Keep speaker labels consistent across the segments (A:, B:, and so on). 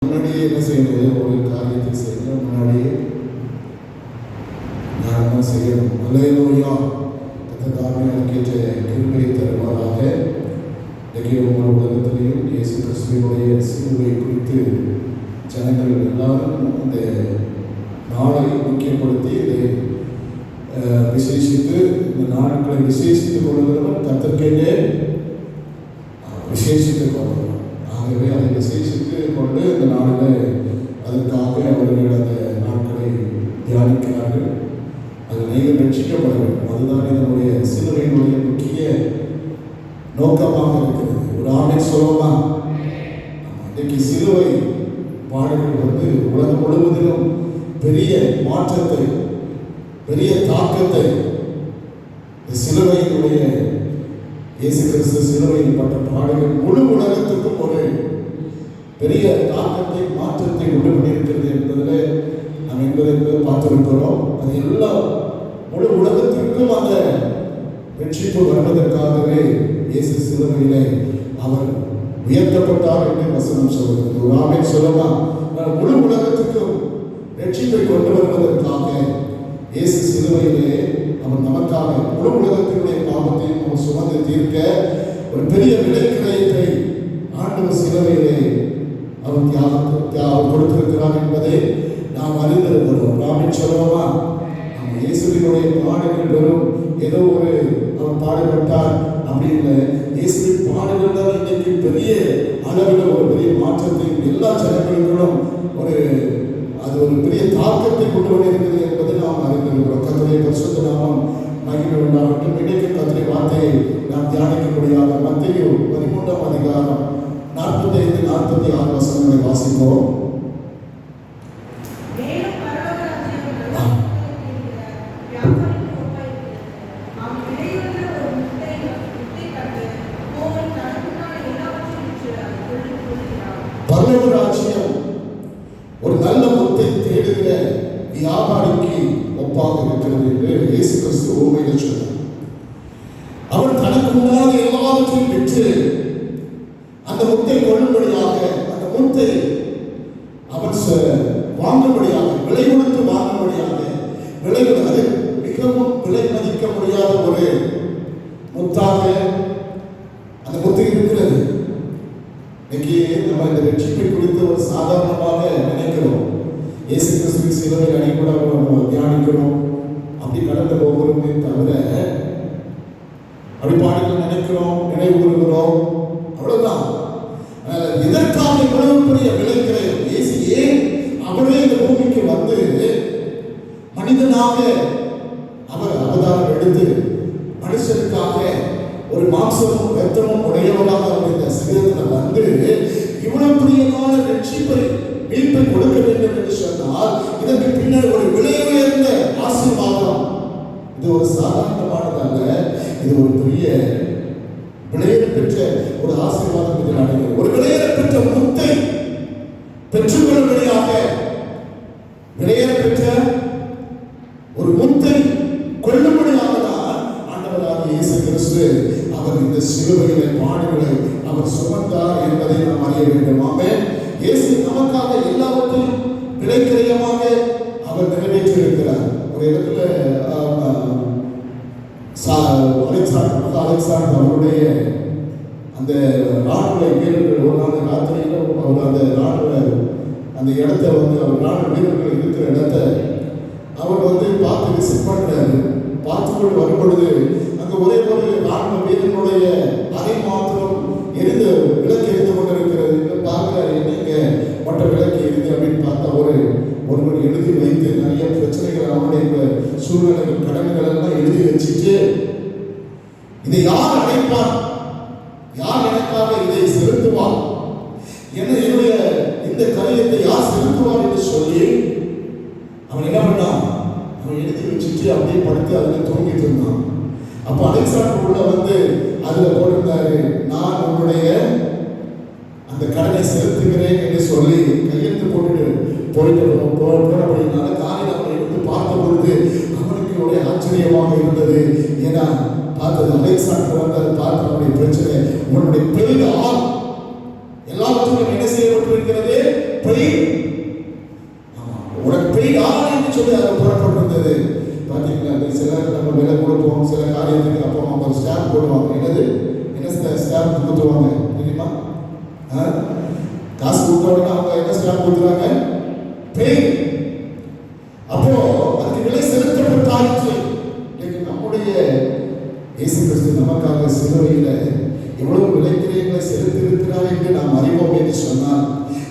A: முன்னாடியே என்ன செய்யணும்? ஒரு காரியத்தை செய்யணும், முன்னாடியே ஞானமாக செய்யணும். அல்லேலூயா. கர்த்தர் கேட்ட கிருபையை தருவாராக. இன்றைக்கு ஒவ்வொரு உலகத்திலையும் இயேசு கிறிஸ்துவினுடைய சிலுவை குறித்து ஜனங்கள் எல்லாரும் அந்த நாளை முக்கியப்படுத்தி இதை விசேஷித்து இந்த நாட்களை விசேஷித்துக் கொள்கிறவர் கர்த்தர்க்கென்றே விசேஷித்துக் கொள்கிறவர். ஆகவே அதை விசேஷித்து கொண்டு இந்த நாளில் அதற்காக அவர்கள் அந்த நாட்களை தியானிக்கிறார்கள். அது நீங்கள் ரட்சிக்கப்பட வேண்டும். அதுதான் இதனுடைய சிலுவையினுடைய முக்கிய நோக்கமாக இருக்கிறது. ஒரு ஆமென் சொல்லுமா? இன்றைக்கு சிலுவை பாடுகள் உலகம் முழுவதிலும் பெரிய மாற்றத்தை, பெரிய தாக்கத்தை சிலுவையினுடைய இயேசு கிறிஸ்து சிலுவையில் பட்ட பாடுகள் முழு உலகத்துக்கும் ஒரு பெரிய தாக்கத்தை, மாற்றத்தை உண்டு பண்ணியிருக்கிறது என்பதில் நாம் என்பதை பார்த்திருக்கிறோம். அது எல்லாம் முழு உலகத்திற்கும் அந்த ரட்சிப்பு வருவதற்காகவே இயேசு சிலுவையிலே அவர் உயர்த்தப்பட்டார் என்று வசனம் சொல்கிறது. ஒரு ஆமென் சொல்லுமா? முழு உலகத்துக்கும் ரட்சிப்பை கொண்டு வருவதற்காக இயேசு சிலுவையிலே அவர் நமக்காக முழு உலகத்தினுடைய பாவத்தையும் அவர் சுமந்து தீர்க்க ஒரு பெரிய விலைக்கிரயத்தை ஆண்டவர் சிலுவையிலே அவர் தியாகம் கொடுத்திருக்கிறார் என்பதை நாம் அறிந்திருக்கிறோம். ஆமென் சொல்லுவோமா? நம்ம இயேசுவினுடைய பாடுகள் வெறும் ஏதோ ஒரு அவர் பாடுபட்டார் அப்படின்னு இயேசுவின் பாடுகள் தான் இன்னைக்கு பெரிய அளவில் ஒரு பெரிய மாற்றத்தை எல்லா ஜனங்களுக்கும் அது ஒரு பெரிய தாக்கத்தை கொண்டு வந்திருக்கிறது என்பதை நாம் அறிந்திருக்கிறோம். கர்த்தருடைய பரிசுத்த நாமம் மகிமை உண்டாகட்டும். இன்றைக்கு கர்த்தருடைய வார்த்தையை நாம் தியானிக்கக்கூடியதாக மத்தேயு 13ஆம் அதிகாரம் 45-46 வசனங்களை வாசிப்போம். பரலோக ராஜ்யம் ஒரு நல்ல முத்தை தேடுகிற வியாபாரிக்கு ஒப்பாக இருக்கிறது என்று இயேசு கிறிஸ்து உண்மையில் சொன்னார். அவர் தனக்கு உண்டான எல்லாவற்றையும் பெற்று அந்த முத்தை கொள்ளும்படியாக, அந்த முத்தை அவர் வாங்கும்படியாக, விலை கொடுத்து வாங்கும்படியாக, அது மிகவும் விலை மதிக்க முடியாத ஒரு முத்தாக அந்த முத்தை இருக்கிறது. இன்னைக்கு நம்ம இந்த ரட்சிப்பை குறித்து ஒரு சாதாரணமாக நினைக்கிறோம். இயேசு கிறிஸ்துவின் சிலுவையில் அடிக்கூட நம்ம தியானிக்கணும் அப்படி கடந்து போகிறோமே தவிர அப்படி பாடல்கள் நினைக்கிறோம், நினைவு கூறுகிறோம், அவ்வளவுதான். இதற்காக இவ்வளவு பெரிய விலைக்கிரயம் இயேசு ஏன் அவரே இந்த பூமிக்கு வந்து மனிதனாக அவர் அவதாரம் எடுத்து மனுஷனுக்காக ஒரு மாம்சமும் ரத்தமும் உடையவராக இந்த சரீரத்தில் வந்து இவ்வளவு பிரியமான ரட்சிப்பை மீட்பை கொடுக்க வேண்டும் என்று சொன்னால் இதற்கு பின்னர் ஒரு விலை உயர்ந்த ஆசீர்வாதம். இது ஒரு சாதாரணமானதல்ல, இது ஒரு பெரிய விலையேற பெற்ற ஒரு ஆசீர்வாதம். இதில் அடைகிறது ஒரு விலையேற பெற்ற முத்தை பெற்றுக்கொள்ளும்படியாக விலையேற பெற்ற ஒரு முத்தை கொள்ளும்படியாக தான் ஆண்டவராக இயேசு கிறிஸ்து அவர் இந்த சிலுவையிலே பாடுகளை அவர் சுமந்தார் என்பதை நாம் அறிய வேண்டும். ஆமென். இயேசு நமக்காக எல்லாவற்றையும் விலைக்கிரயமாக அவர் நிறைவேற்றி இருக்கிறார். ஒரு இடத்துல அலெக்சாண்டர் அவருடைய அந்த ராணுவ வீரர்கள் ஒரு நாள் ராத்திரியில் அவர் அந்த ராணுவ அந்த இடத்த அவர் ராணுவ வீரர்கள் இருக்கிற இடத்த அவர் பார்த்து விசிட் பண்ணுறாரு. பார்த்துக்கொண்டு வரும்பொழுது அங்கே ஒரே ஒரு ராணுவ வீரனுடைய அறை மாத்திரம் எரிந்து விளக்கு எரிந்து கொண்டிருக்கிறது. பார்க்கிறாரு, நீங்க மற்ற விளக்கு எரிந்து அப்படின்னு பார்த்தா ஒருவர் எழுதி வைத்து நிறைய பிரச்சனைகள் அவருடைய சூழ்நிலைகள் கடன்கள் எல்லாம் எழுதி வச்சுட்டு இதை யார் அடைப்பார், யார் எனக்காக இதை செலுத்துவார், என்னுடைய இந்த காரியத்தை யார் செலுத்துவார் என்று சொல்லி அவன் என்ன பண்ணான், அவன் எழுதி வச்சுட்டு அப்படியே படுத்து அதில் தூங்கிட்டு இருந்தான். அப்போ அலெக்சாண்டர் உள்ள அதுல போட்டிருந்தாரு, நான் உன்னுடைய அந்த கடனை செலுத்துகிறேன் என்று சொல்லி கையெழுத்து போட்டுட்டு போனபடினால காலையில் அவனை எடுத்து பார்த்த பொழுது அவனுக்கு ஒரே ஆச்சரியமாக இருந்தது. ஏன்னா பார்த்தது அலெக்சாண்டர் பார்த்து அவனுடைய பிரச்சனை, உன்னுடைய பெரிதால் எல்லாவற்றையும் என்ன செய்யப்பட்டிருக்கிறது, பெய்ட், உனக்கு பெய்ட் ஆன் என்று சொல்லி அது புறப்பட்டிருந்தது. பார்த்தீங்களா, சில நம்ம விலை கொடுப்போம், சில காரியத்துக்கு அப்போ அவங்க ஸ்டாம்ப் போடுவாங்க. என்னது என்ன ஸ்டாம்ப் கொடுத்துருவாங்க தெரியுமா? காசு கொடுத்தோடனே அவங்க என்ன ஸ்டாம்ப் கொடுத்துருவாங்க? பெய்ட். அப்போ அதுக்கு விலை செலுத்தப்பட்டாயிற்று. நம்முடைய இயேசு கிறிஸ்து நமக்காக சிலுவையில் எவ்வளவு விலைக்கிரயங்களை செலுத்தியிருக்கிறார் என்று நாம் அறிவோம் என்று சொன்னால்,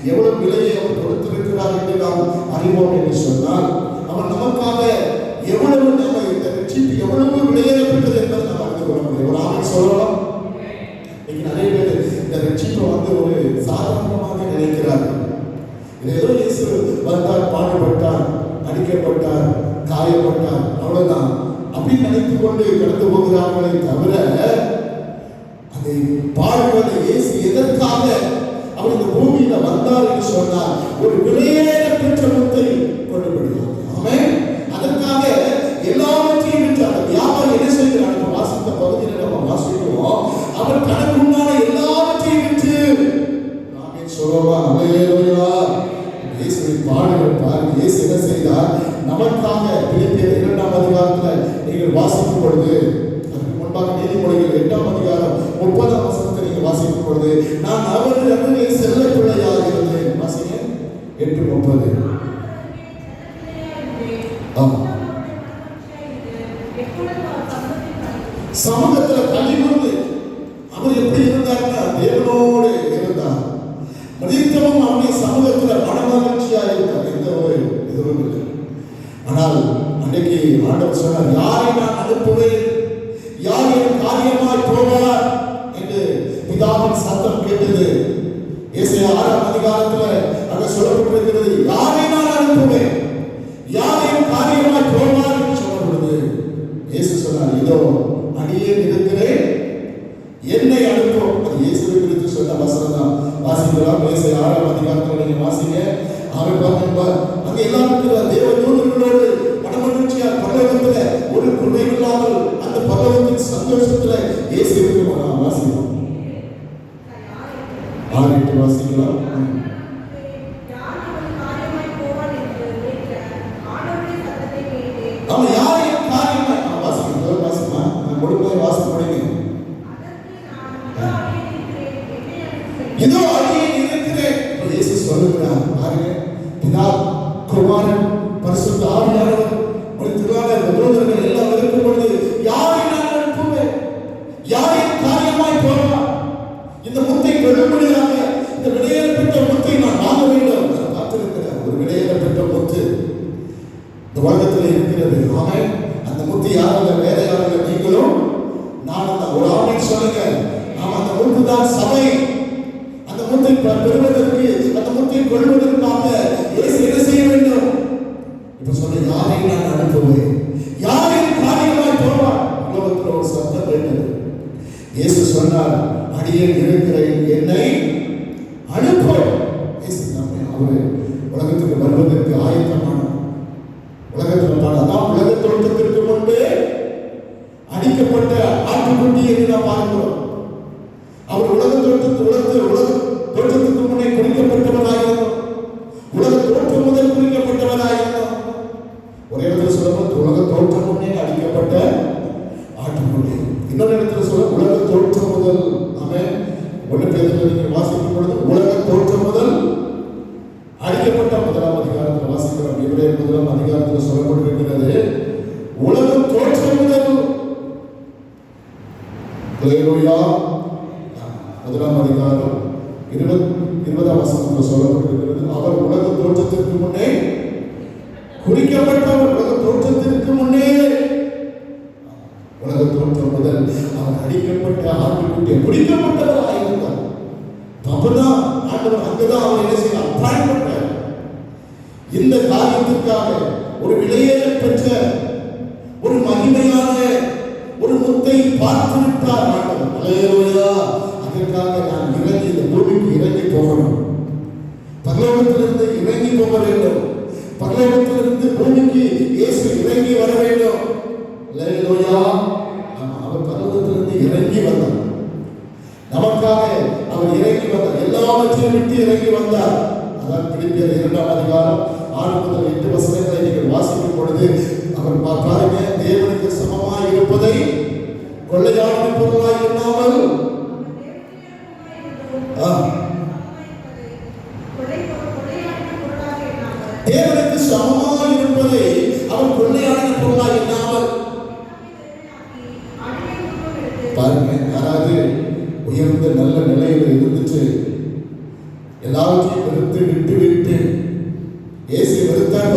A: எவ்வளவு விலையை அவர் கொடுத்திருக்கிறார் என்று நாம் அறிவோம் என்று சொன்னால், அவர் நமக்காக எவ்வளவு நம்ம இந்த ரட்சிப்பு எவ்வளவு விலையேறப்பட்டது என்பதை நாம் அறிந்து கொள்ள முடியும். ஒரு ஆமை சொல்லலாம். இன்னைக்கு நிறைய பேர் இந்த ரட்சிப்பை ஒரு சாதாரணமாக நினைக்கிறார்கள். இது ஏதோ இயேசு வந்தார், பாடுபட்டார், அடிக்கப்பட்டார், காயப்பட்டார், அவ்வளவுதான் அப்படின்னு நினைத்து கொண்டு கடந்து போகிறார்களே தவிர, அதை பாடுவதை இயேசு எதற்காக அவர் இந்த பூமியில வந்தார் என்று சொன்னார், ஒரு விலையேறப்பெற்ற முத்தை கொண்டு விடுவார். ஆமென். அதற்காக எல்லாவற்றையும் விட்டு அந்த வியாபாரம் என்ன செய்கிறார்? நம்ம வாசித்த பகுதியில் நம்ம வாசிக்கிறோம், அவர் தனக்குண்டான எல்லாவற்றையும் விட்டு ஆமென் சொல்லுவா. அல்லேலூயா. இயேசுவின் பாடுகள் பாருங்க. இயேசு என்ன செய்தார்? நமக்காக பிலிப்பியர் 2ஆம் அதிகாரத்தில் நீங்கள் வாசிக்கும் பொழுது, அதற்கு முன்பாக நீதிமொழிகள் 8ஆம் அதிகாரம் 30ஆம் வசனத்தை நீங்கள் வாசிக்கும் பொழுது, நான் அவரிடமே செல்ல பிள்ளையாக இருந்தேன். வாசிங்க 8:30. சமூகத்தில் கலிமுறுது. அவர் எப்படி இருந்தார்னா தேவனோடு இருந்தார். மதித்தமும் அவருடைய சமூகத்தில் மனமகிழ்ச்சியாக இருந்தார். எந்த ஒரு இதுவும் இல்லை. ஆனால் அன்றைக்கு ஆண்டவர் சொன்னார், யாரை நான் அனுப்புவேன், யார் என் காரியமாய் போவார் என்று பிதாவின் சத்தம் கேட்டது. ஏசாயா 6ஆம் அதிகாரத்தில் அங்க சொல்லப்பட்டிருக்கிறது, யாரை நான் அனுப்புவேன், யார் என் காரியமாய் போவார் என்று சொல்லப்படுது. இயேசு சொன்னார், இதோ அடியேன் இருக்கிறேன், என்னை அனுப்பும். அது இயேசுவை குறித்து சொன்ன வசனம் தான். வாசிக்கலாம். ஏசாயா 6ஆம் அதிகாரத்தில் நீங்க வாசிங்க. அவர் அங்க எல்லாரும் தேவ தூதர்களோடு மனமகிழ்ச்சியாக பரலோகத்தில் ஒரு குறை இல்லாமல் அந்த பரலோகத்தின் சந்தோஷத்துல இயேசு இருக்கிறோம். வாசிக்கலாம். 6:8 வாசிக்கலாம். அவன் யாரையும் காரியமாய் வாசிக்கலாம். வாசிமா முழுமையை வாசித்து படிங்க. இதோ அடியேன் இருக்கிறேன். இயேசு சொல்லுகிறார் பாருங்க, பிதா, குமாரன், பரிசுத்த ஆவியானவர் முடித்துள்ளாக தூதர்கள் எல்லாம் இருக்கும் பொழுது யாரை நான் அனுப்புவேன், யாரை காரியமாய் போவார், இந்த முத்தை கொள்ளும்படியாக இந்த விலையேறப்பட்ட முத்தை நான் வாங்க வேண்டும். நான் பார்த்திருக்கிறேன், ஒரு விலையேறப்பட்ட முத்து இந்த உலகத்தில் இருக்கிறது. ஆமென். அந்த முத்து யாரும் வேற யாரும் நீங்களும் நான் தான். ஒரு ஆமென் சொல்லுங்க. நாம் அந்த முத்து தான் சபை. அந்த முத்தை பெறுவதற்கு, அந்த முத்தை கொள்வதற்காக இயேசு என்ன செய்ய வேண்டும்? இப்ப சொல்ல, யாரை நான் அனுப்புவேன், யாரின் காரியமாய் போவார். உலகத்தில் ஒரு சத்தம் கேட்டது. இயேசு சொன்னார், அடியேன் இருக்கிறேன், என்னை அனுப்பும். இயேசு நம்மை அவரு உலகத்துக்கு வருவதற்கு ஆயத்தமான உலகத்தில் அதான் உலக தோற்றத்திற்கு முன்பே அடிக்கப்பட்ட ஆட்டுக்குட்டி என்று நாம் பார்க்கிறோம். அவர் உலக தோற்றத்துக்கு முன்னே குறிக்கப்பட்டவராயிருந்தோம். உலக தோற்றம் முதல் குறிக்கப்பட்டவராயிருந்தோம். ஒரே இடத்துல சொல்லும்போது உலக தோற்றம் முன்னே அடிக்கப்பட்ட ஆட்டுக்குட்டி. இன்னொரு இடத்துல சொல்ல உலக தோற்றம் முதல். ஆமென். 1 பேதுருவில் நீங்கள் வாசிக்கும் பொழுது உலக தோற்றம் முதல் அடிக்கப்பட்ட 1ஆம் அதிகாரத்தில் வாசிக்கிறோம். எபிரேயர் 1ஆம் அதிகாரத்தில் சொல்லப்பட்டிருக்கிறது, உலக தோற்றம் முதல். அல்லேலூயா. 1ஆம் அதிகாரம் 20ஆம் வசனத்தில் சொல்லப்பட்டிருக்கிறது, அவர் உலக தோற்றத்திற்கு முன்னே குறிக்கப்பட்டவர். உலக தோற்றத்திற்கு முன்னே, உலக தோற்றம் முதல் அவர் அடிக்கப்பட்ட ஆட்டுக்குட்டியை குறிக்கப்பட்டவர் ஆயிருந்தார். அப்பதான் ஆண்டவர் அங்கதான் அவர் என்ன செய்யலாம் பயன்பட்டார். இந்த காரியத்திற்காக ஒரு விலையேற பெற்ற ஒரு மகிமையான ஒரு முத்தை பார்த்து விட்டார் ஆண்டவர். அல்லேலூயா. அதற்காக நான் இறங்கி இந்த பூமிக்கு இறங்கி போகணும். பரலோகத்திலிருந்து இறங்கி போக வேண்டும். பரலோகத்திலிருந்து பூமிக்கு இயேசு இறங்கி வர வேண்டும். அல்லேலூயா. அவர் பரலோகத்திலிருந்து இறங்கி வந்தார். நமக்காக அவர் இறங்கி வந்தார். எல்லாவற்றையும் விட்டு இறங்கி வந்தார். அதான் பிலிப்பியர் 2ஆம் அதிகாரம் 6 முதல் 8 வசனங்களை நீங்கள் வாசிக்கும் பொழுது அவர் பாருங்க, தேவனுக்கு சமமாய் இருப்பதை கொள்ளையான பொருளாய் எண்ணாமல் தேவனுக்கு சமமாய் இருப்பதை அவர் கொள்ளையான பொருளாய் எண்ணாமல். பாருங்க, யாராவது உயர்ந்த நல்ல நிலையில இருந்துட்டு எல்லாத்தையும் வெறுத்து விட்டு விட்டு இயேசு வெறுத்தார்.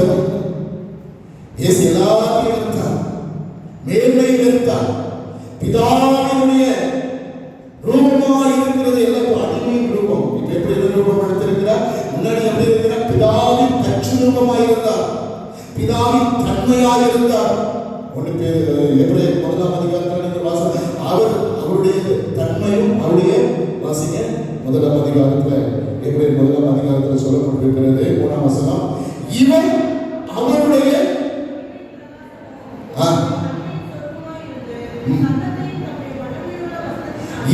A: இயேசு எல்லாத்தையும் வெறுத்தார், மேன்மை வெறுத்தார். பிதாவினுடைய ரூபமாய் இருக்கிறது எல்லாம் அடிமையின் ரூபம். இப்ப எப்படி ரூபம் எடுத்திருக்கிறார்? முன்னாடி எப்படி இருக்கிறார்? பிதாவின் கட்சி ரூபமாய் இருந்தார், பிதாவின் தன்மையாக இருந்தார். ஒன்று பேர் எப்படி 1ஆம் அதிகாரத்தில் வாசம் அவருடைய தன்மையும் அவருடைய வாசிங்க 1ஆம் அதிகாரத்தில் எப்படி 1ஆம் அதிகாரத்தில் சொல்லப்பட்டிருக்கிறது 3ஆம் வசனம். இவன் அவருடைய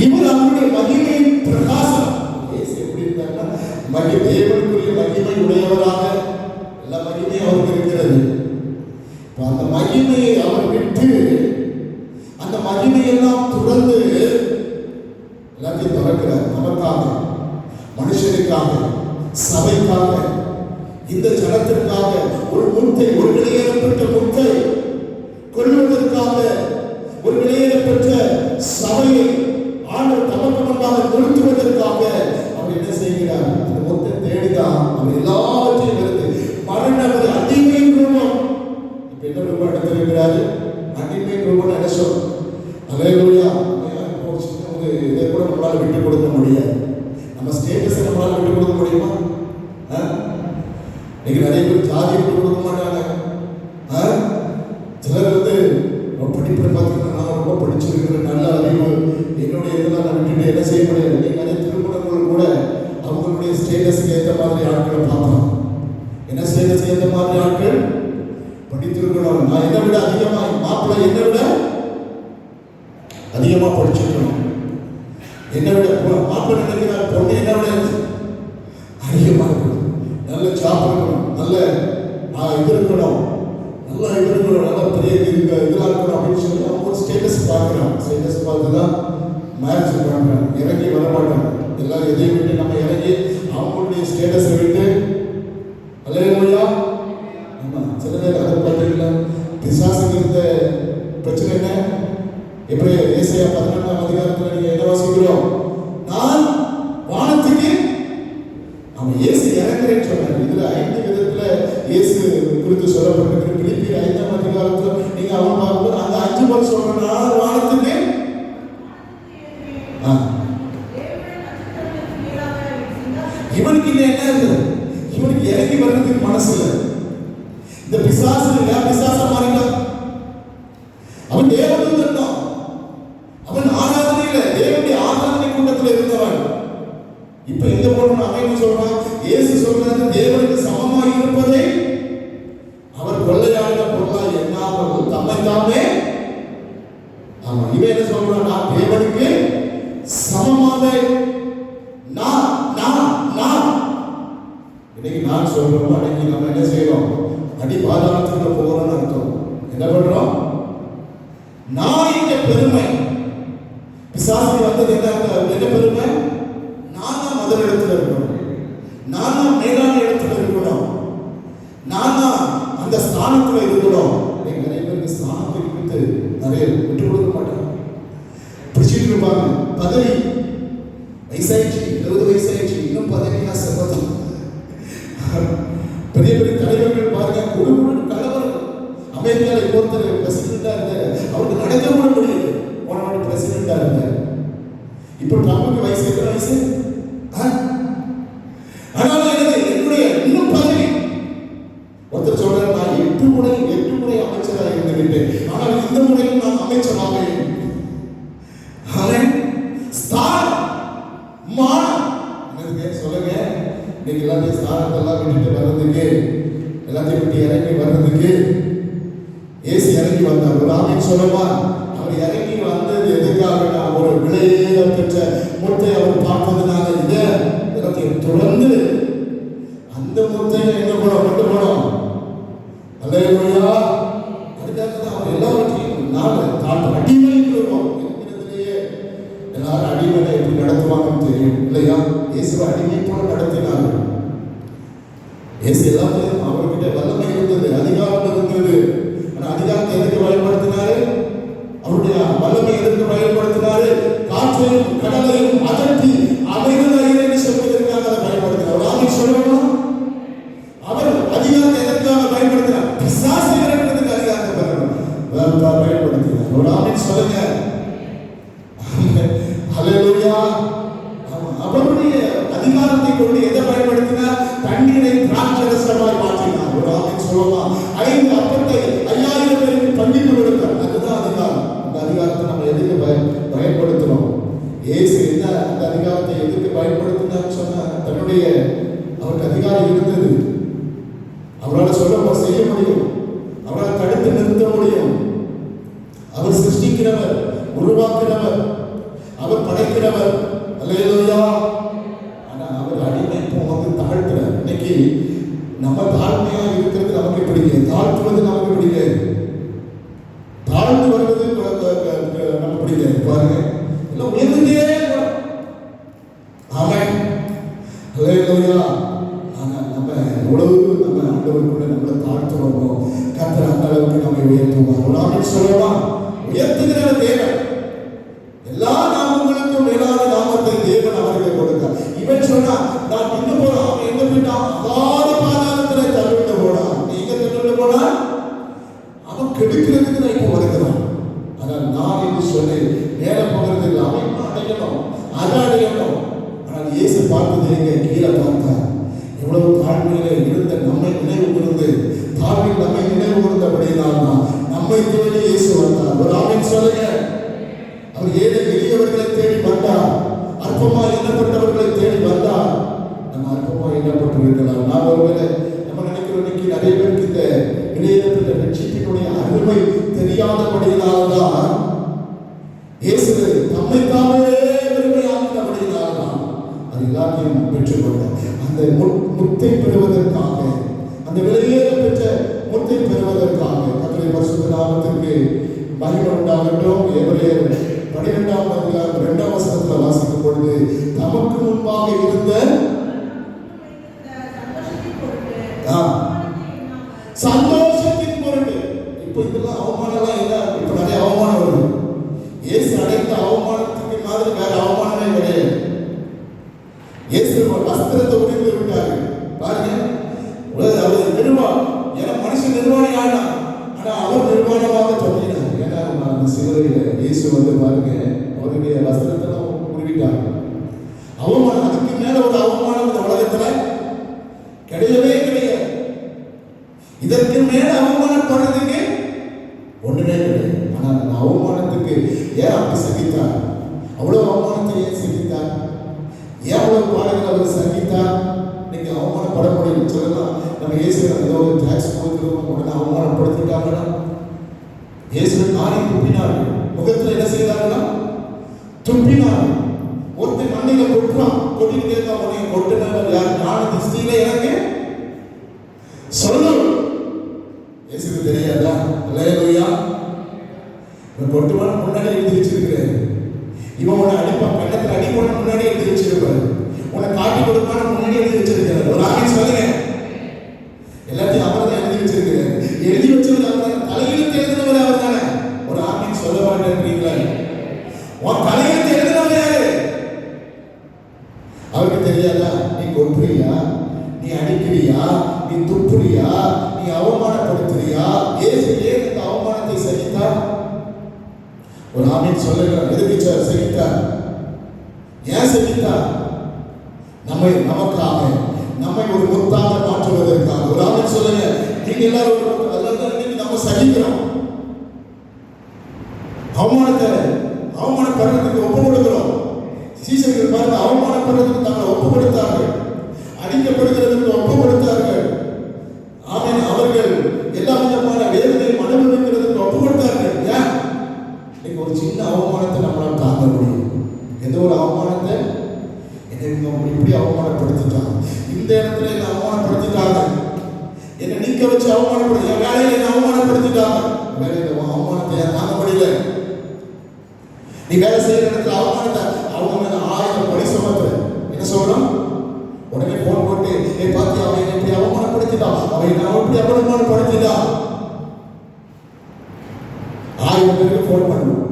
A: இவர் அவருடைய மகிமை பிரகாசம். எப்படி இருந்தாங்கன்னா தேவனுக்குரிய மகிமை உடையவராக எல்லா மகிமையும் அவருக்கு இருக்கிறது. அந்த மகிமையை அவர் விட்டு அந்த மகிமையெல்லாம் தொடர்ந்து எல்லாத்தையும் திறக்கிறார். நமக்காக, மனுஷனுக்காக, சபைக்காக, இந்த ஜனத்திற்காக ஒரு முத்தை, ஒரு வெளியேறப்பட்ட முத்தை கொள்வதற்காக, ஒரு வெளியேறப்பட்ட சபையை ஆண்டவர் தமக்கு முன்பாக நிறுத்துவதற்காக அவர் என்ன செய்கிறார்? அந்த முத்தை தேடிதான் அவர் எல்லாவற்றையும் இருந்து மரண ஒரு அடிமை ரூபம். இப்ப என்ன ரூபம் எடுத்திருக்கிறாரு? அடிமை ரூபம் என்ன சொல்லும்? அல்லேலூயா. இதை கூட நம்மளால விட்டு கொடுக்க முடியாது. நம்ம ஸ்டேட்டஸை நம்மளால விட்டு கொடுக்க முடியுமா? இன்னைக்கு நிறைய பேர் ஜாதி விட்டு கொடுக்க மாட்டாங்க. சிலர் படிப்பு பார்த்தீங்கன்னா நான் ரொம்ப படிச்சிருக்கிற நல்ல அறிவு என்னுடைய இதெல்லாம் நான் விட்டுட்டு என்ன செய்ய முடியாது. நிறைய திருமணங்கள் கூட அவங்களுடைய ஸ்டேட்டஸுக்கு ஏற்ற மாதிரி ஆட்களை பார்க்கலாம். என்ன ஸ்டேட்டஸ் ஏற்ற மாதிரி ஆட்கள் படித்திருக்கணும். நான் என்னை விட அதிகமாக, மாப்பிள்ளை என்னை விட அதிகமாக படிச்சிருக்கணும், என்னை விட மாப்பிள்ளை நினைக்கிறார் பொண்ணு என்னை விட அதிகமாக இருக்கணும், நல்ல ஜாப் இருக்கணும், நல்ல இது இருக்கணும், நல்லா இது இருக்கணும், நல்ல பெரிய இதெல்லாம் இருக்கணும் அப்படின்னு சொல்லி அவங்க ஒரு ஸ்டேட்டஸ் பார்க்குறாங்க. ஸ்டேட்டஸ் பார்த்து தான் மேரேஜ் பண்ணுறாங்க. இறங்கி வர மாட்டாங்க. எல்லாம் எதையும் விட்டு நம்ம இறங்கி அவங்களுடைய ஸ்டேட்டஸை விட்டு அல்லேலூயா. ஆமாம், சில பேர் அதை பார்த்தீங்களா? பிசாசுக்கு இருந்த பிரச்சனை என்ன? எப்படி ஏசாயா 11ஆம் அதிகாரத்தில் நீங்கள் என்ன வாசிக்கிறோம்? நான் வானத்துக்கு அவன் இயேசு இறங்குறேன்னு சொன்னார். இதில் 5 விதத்தில் இயேசு குறித்து சொல்லப்பட்டிருக்கிற பிலிப்பியர் 5ஆம் அதிகாரத்தில் நீங்கள் அவன் பார்க்கும்போது அந்த 5 பேர் சொல்கிறேன். நான் வானத்துக்கு இவனுக்கு இல்லை என்ன இருக்குது? இவனுக்கு இறங்கி வர்றதுக்கு மனசு இல்லை. இந்த பிசாசு பிசாசா மாறிட்டான். அவன் தேவதூதன் தான். அவன் ஆராதனையில தேவனுடைய ஆராதனை கூட்டத்தில் இருந்தவன். இப்ப எங்க போறோம்? அவன் என்ன சொல்றான்? இயேசு சொல்றாரு, தேவனுக்கு சமமாய் இருப்பதை அவர் கொள்ளையான பொருளாய் எண்ணாமல் தம்மை தாமே. ஆமா, இவன் என்ன சொல்றான்? நான் தேவனுக்கு சமமாக இன்னைக்கு நான் சொல்றோம். அன்னைக்கு நம்ம என்ன செய்யறோம்? அடி பாதாளத்துக்குள்ள போகிறோம்னு அர்த்தம். என்ன பண்றோம்? நான் இந்த பெருமை பிசாசு வந்தது என்ன பெருமை? நான் தான் முதல் இடத்துல இருக்கணும், நான் தான் மேலான இடத்துல இருக்கணும், நான் தான் அந்த ஸ்தானத்துல இருக்கணும். நிறைய பேருக்கு ஸ்தானத்தை குறித்து நிறைய விட்டு கொடுக்க மாட்டாங்க. பிடிச்சிட்டு இருப்பாங்க. பதவி வயசாயிடுச்சு, 20 வயசாயிடுச்சு, இன்னும் பதவியா செல்வது. பெரிய பெரிய தலைவர்கள் பாருங்க, குடும்ப கலவரம். அமெரிக்காவில் ஒருத்தர் பிரசிடண்டா இருந்தார், அவருக்கு நடக்க கூட முடியல. போன வாட்டி பிரசிடண்டா இருந்தார். இப்போ ட்ரம்புக்கு வயசு எத்தனை வயசு? ஆனாலும் என்னுடைய இன்னும் பதவி. ஒருத்தர் சொல்றாரு, நான் 8 முறை அமைச்சராக இருந்துவிட்டேன், ஆனால் இந்த முறையும் நான் அமைச்சராக சொல்லுங்க. நீங்க எல்லாத்தையும் ஸ்தானத்தெல்லாம் விட்டுட்டு வர்றதுக்கு, எல்லாத்தையும் விட்டு இறங்கி வர்றதுக்கு ஏசு இறங்கி வந்தார். ஒரு ஆமீன் சொல்லுமா? அவர் இறங்கி வந்தது எதுக்காக? ஒரு விலையேற பெற்ற முட்டை அவர் பார்ப்பதனால. இதை எல்லாத்தையும் தொடர்ந்து எல்லாத்தையும் எங்க போனோம் கொண்டு போனோம். அல்லேலூயா. அதுக்காக தான் அவர் எல்லாவற்றையும் நான் அடிமை என்கிறதுலேயே எல்லாரும் அடிமையை எப்படி நடத்துவாங்கன்னு தெரியும் இல்லையா? இயேசுவை அடிமை போல நடத்தினார்கள். இயேசு எல்லாத்தையும் அவர்கிட்ட வல்லமை இருந்தது, அதிகாரம் இருந்தது. ஆனால் அதிகாரத்தை எதுக்கு பயன்படுத்தினாரு? அவருடைய வல்லமை எதற்கு பயன்படுத்தினாரு? காற்றையும் கடலையும் அதட்டி அவைகள் சொல்வதற்காக அதை பயன்படுத்தினார். ஆமை சொல்லணும். அவர் அதிகாரத்தை எதற்காக பயன்படுத்தினார்? பிசாசை விரட்டுறதுக்கு அதிகாரத்தை பயன்படுத்தினார். ஒரு ஆமை சொல்லுங்க. ஹல்லேலூயா. அவருடைய அதிகாரத்தை கொண்டு எதை பயன்படுத்தினார்? தண்ணீரை திராட்சரசமாய் மாற்றினார். ஒரு ஆமை சொல்லலாம். 5 அப்பத்தை 5000 பேருக்கு பங்கிட்டு கொடுத்தார். அதுதான் அதிகாரம். அந்த அதிகாரத்தை நம்ம எதுக்கு பயன்படுத்துறோம்? இயேசு என்ன அந்த அதிகாரத்தை எதுக்கு பயன்படுத்தினான்னு சொன்னா, தன்னுடைய அவருக்கு அதிகாரம் இருந்தது. அவரால் சொல்ல செய்ய முடியும், அவரால் தடுத்து நிறுத்த முடியும். அவர் சிருஷ்டிக்கிறவர், உருவாக்குறவர், அவர் படைக்கிறவர். அல்லேலூயா. ஆனா அவர் அடிமை வந்து தாழ்த்துறார். இன்னைக்கு நம்ம தாழ்மையா இருக்கிறது நமக்கு பிடிக்கல, தாழ்த்துவது நமக்கு பிடிக்கல, தாழ்ந்து வருவது நமக்கு பிடிக்கல. பாருங்க, எல்லாம் உயர்ந்துட்டே ஆமென். அல்லேலூயா. ஆனா நம்ம எவ்வளவு நம்ம ஆண்டவருக்குள்ள நம்மளை தாழ்த்துறோமோ கர்த்தர் அந்த அளவுக்கு நம்மை உயர்த்துவார். ஒரு ஆமென் சொல்லலாம். உயர்த்துகிற தேவன், எல்லா நாமங்களுக்கும் மேலான நாமத்தை தேவன் அவருக்கு கொடுத்தார். இவன் சொன்னா நான் இன்னும் போறான், அவன் எங்க போயிட்டான்? அகாத பாதாளத்துல தள்ளிட்டு போனான். நீங்க தள்ளிட்டு போனா அவன் கெடுக்கிறதுக்கு நான் இப்போ வருகிறான். ஆனால் நான் என்று சொல்லி மேல போகிறது இல்லை, அவன் அடையணும், அதை அடையணும். ஆனால் இயேசு பார்த்தது எங்க? கீழே பார்த்தார். எவ்வளவு தாழ்மையில இருந்த நம்மை நினைவு கூர்ந்து, தாழ்வில் நம்மை நினைவு கூர்ந்தபடினால் தான் நம்மை தேடி இயேசு வந்தார். ஒரு ஆமென் சொல்லுங்க. அவர் ஏழை எளியவர்களை தேடி வந்தார், அற்பமா எண்ணப்பட்டவர்களை தேடி வந்தார். நம்ம அற்பமா எண்ணப்பட்டிருக்கலாம். நாம் ஒருவேளை நம்ம நினைக்கிறோம், இன்னைக்கு நிறைய பேருக்கு இந்த இணையத்தில் ரட்சிப்பினுடைய அருமை தெரியாதபடியினால்தான் இயேசு தம்மைத்தாமே பெருமையாக்கினபடியினால்தான் அது எல்லாத்தையும் பெற்றுக்கொண்டார். அந்த முத்தை பெறுவதற்காக, அந்த விலையேற பெற்ற முத்தை பெறுவதற்காக கர்த்தருடைய பரிசுத்த நாமத்திற்கு மகிமை உண்டாகட்டும். எபிரேயர் 12ஆம் அதிகாரம் 2ஆம் வசனத்தில் வாசிக்கும் பொழுது, தமக்கு முன்பாக இருந்த சந்தோஷத்தின் பொருட்டு. இப்போ இதெல்லாம் அவமானம்லாம் இல்லை. இப்போ நிறைய அவமானம் வருது. இயேசு அடைந்த அவமானத்துக்கு மாதிரி வேற அவமானமே கிடையாது. இயேசு வஸ்திரத்தை உடைந்து விட்டாரு. பாருங்க, அவர் நிர்வாணம், ஏன்னா மனுஷன் நிர்வாணி ஆனா, ஆனா அவர் நிர்வாணமாக தோன்றினார். ஏன்னா அந்த சிலுவையில் இயேசு வந்து பாருங்க, அவருடைய வஸ்திரத்தை உருவிட்டாங்க. அவமானம், அதுக்கு மேல ஒரு அவமானம் இந்த உலகத்துல கிடையவே கிடையாது. இதற்கு மேல அவமானப்படுறதுக்கு ஒண்ணுமே கிடையாது. ஆனா அந்த அவமானத்துக்கு ஏன் அப்படி சகித்தார்? அவ்வளவு அவமானத்தை ஏன் சகித்தார்? ஏன் அவ்வளவு பாடங்கள் அவர் சகித்தார்? இன்னைக்கு அவமானப்பட முடியும் சொல்லலாம். நம்ம இயேசு ஏதோ ஒரு டாக்ஸ் கொடுக்கிறோம், உடனே அவமானப்படுத்திட்டாங்கன்னா இயேசு காரி துப்பினார்கள். முகத்தில் என்ன செய்தார்களா? துப்பினார்கள். ஒருத்தர் மண்ணில கொட்டுறான், கொட்டிட்டு கேட்க உடனே கொட்டுனவர் யார்? நான் திருஷ்டியில எனக்கு சொல்லணும். இயேசுக்கு தெரியாதா? அல்லேலூயா. கொட்டுவான் முன்னாடி எழுதி வச்சிருக்கிறேன். இவன் உன்னை அடிப்பான், கண்ணத்தில் அடி போன முன்னாடி எழுதி வச்சிருப்பாரு. உன்னை காட்டி கொடுப்பான முன்னாடி எழுதி வச்சிருக்கிறார். ஒரு ஆமென் சொல்லுங்க. எல்லாத்தையும் அவர் தான் எழுதி வச்சிருக்கிறார். எழுதி வச்சது அவர் தான். தலையெழுத்து எழுதினவர் அவர் தானே. ஒரு ஆமென் சொல்ல மாட்டேன்றீங்களா? உன் தலையெழுத்து எழுதினவர் யாரு? அவருக்கு தெரியாதா? நீ கொட்டுறியா, நீ அடிக்கிறியா, நீ துப்புறியா, நீ அவமானப்படுத்துறியா? இயேசு ஏன் இந்த அவமானத்தை சகித்தார்? ஒரு ஆமென் சொல்லுங்க. எதுக்கு சகித்தார்? ஏன் சகித்தார்? நமக்காக, நம்மை ஒரு முத்தாக மாற்றுவதற்காக. ஒரு ஆமென் சொல்லுங்க. நீங்க எல்லாரும் நம்ம சகிக்கிறோம். அவமானப்படுறதுக்கு ஒப்பு கொடுக்கிறோம். சீசர்கள் பார்த்து அவமானப்படுறதுக்கு தங்களை ஒப்பு கொடுத்தார்கள், அடிக்கப்படுகிறதுக்கு ஒப்பு கொடுத்தார்கள். ஆமென். அவர்கள் எல்லா விதமான வேதனையும் அனுபவிக்கிறதுக்கு ஒப்பு கொடுத்தார்கள். ஏன்? இன்னைக்கு ஒரு சின்ன அவமானத்தை நம்மளால் தாங்க முடியும். எந்த ஒரு அவமானத்தை இப்படி அவமானப்படுத்திட்டாங்க, இந்த இடத்துல என்ன அவமானப்படுத்திட்டாங்க, அவமானப்படுத்தி, என் வேலையில அவமானப்படுத்திட்டாங்க. வேலையில அவமானத்தை தாங்க முடியல. நீ வேலை செய்யற இடத்துல அவமானத்தை அவங்க மேல 1000 படி சுமத்துற. என்ன சொல்றான்? உடனே போன் போட்டு, பாத்தியா அவன் எப்படி அவமானப்படுத்திட்டான், அவன் எப்படி அவமானப்படுத்திட்டான். 1000 பேருக்கு போன் பண்ணுவோம்.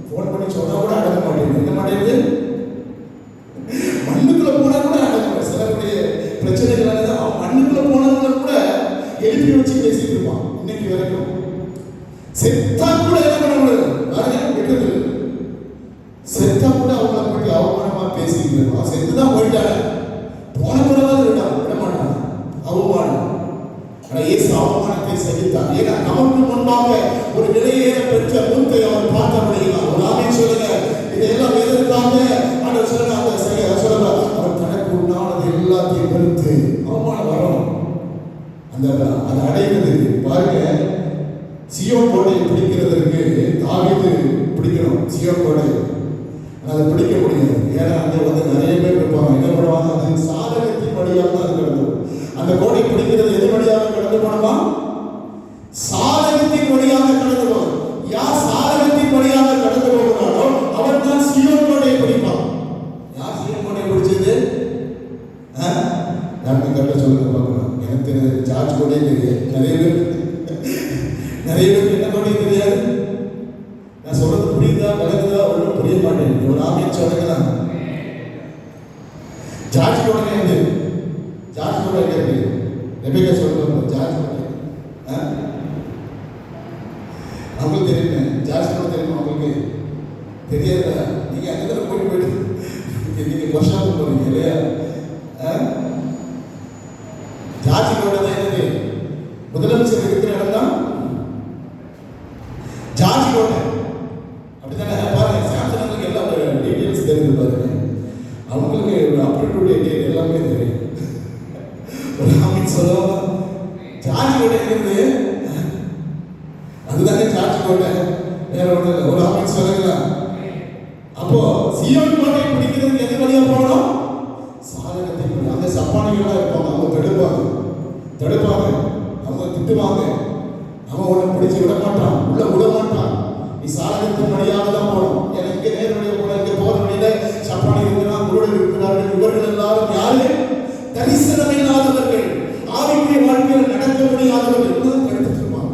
A: போன் பண்ணி சொன்னா கூட அடங்க மாட்டேங்குது. என்ன மாட்டேங்குது? மண்ணுக்குள்ள போனா கூட அடங்க. சிலருடைய பிரச்சனைகளால அவன் மண்ணுக்குள்ள போனவங்கள கூட எழுப்பி வச்சு பேசிட்டு இருப்பான். இன்னைக்கு வரைக்கும் செத்தா கூட என்ன பண்ண முடியாது, விடுறது. செத்தா கூட அவங்கள பற்றி அவமானமா பேசிட்டு இருப்பான். செத்துதான் போயிட்டாங்க, போன பிறகு விட மாட்டாங்க. அவமானம். ஆனா இயேசு அவமானத்தை சகித்தார். ஏன்னா நமக்கு முன்பாக ஒரு நிலையேற பெற்ற முத்தை அவர் பார்க்க முடியலாம். ஒரு ஆமென் சொல்லுங்க. இதெல்லாம் எதற்காக? ஆண்டவர் சொல்லுங்க, அந்த சொல்லுங்க, அவர் தனக்கு உண்டானது எல்லாத்தையும் வெறுத்து அவமானம் வரும். அதை அடைகிறது பாருங்க. சியோன் கோட்டையை பிடிக்கிறதற்கு தாவீது பிடிக்கணும். சியோன் கோட்டை அதை பிடிக்க முடியாது. ஏன்னா அங்கே நிறைய பேர் இருப்பாங்க. என்ன பண்ணுவாங்க? அது சாதகத்தின் வழியாக தான் இருக்கிறது. அந்த கோட்டை பிடிக்கிறது எது வழியாக கடந்து போனோமா? சாதகத்தின் வழியாக கடந்து போகும். யார் சாதகத்தின் வழியாக கடந்து போகிறாரோ அவன் தான் சியோன் கோட்டையை பிடிப்பான். யார் சியோன் கோட்டையை பிடிச்சது? யாருக்கு கட்ட சொல்லுங்க பார்க்கலாம். எனக்கு ஜார்ஜ் கோட்டையே தெரியாது. நிறைய பேருக்கு என்ன கோட்டையும் தெரியாது. நான் சொல்றது புரியுதா விளக்குதா? ஒன்றும் புரிய மாட்டேன். ஒரு ஆமென் சொல்லுங்களா? ஜார்ஜ் கோட்டை வந்து ஜார்ஜ் கோட்டை இருக்கு. ரெபேக்கா சொல்லுவாங்க ஜார்ஜ் கோட்டை. அவங்களுக்கு தெரியுமே ஜார்ஜ் கோட்டை தெரியுமா? அவங்களுக்கு தெரியாதா? நீங்க அங்கே போயிட்டு நீங்க வருஷம் போறீங்க இல்லையா? ஜார்ஜ் கோட்டை தான் என்னது? முதலமைச்சர் இருக்கிற இடம் தான் ஜார்ஜ் கோட்டை. அப்படித்தானே? பாருங்க, சாம்சனுக்கு எல்லா டீட்டெயில்ஸ் தெரிஞ்சு பாருங்க. அவங்களுக்கு அப்டேட் டீட்டெயில் எல்லாமே தெரியும். ஒரு ஆமென் சொல்லுவாங்க. ஜார்ஜ் கோட்டை இருந்து அதுதானே ஜார்ஜ் கோட்டை, வேற ஒன்று இல்லை. ஒரு ஆமென் சொல்லுங்களா? அப்போ சியோன் கோட்டை பிடிக்கிறதுக்கு எது வழியா போகணும்? சாதகத்தின் வழி. அந்த சப்பானிகளா இருப்பாங்க. அவங்க தடுப்பாங்க, அவங்க திட்டுவாங்க. அவன் உன்னை பிடிச்சி விட மாட்டான், உள்ள விட மாட்டான். நீ சாதகத்தின் வழியாக தான் போகணும். ஏன்னா இங்கே நேரடியாக போன இங்கே போற வழியில சப்பானி இருக்கிறான், குருடர் இருக்கிறார்கள். இவர்கள் எல்லாரும் யாரு? தரிசனம் இல்லாதவர்கள், ஆவிக்குரிய வாழ்க்கையில் நடக்க முடியாதவர்கள். தடுத்துட்டு இருப்பாங்க.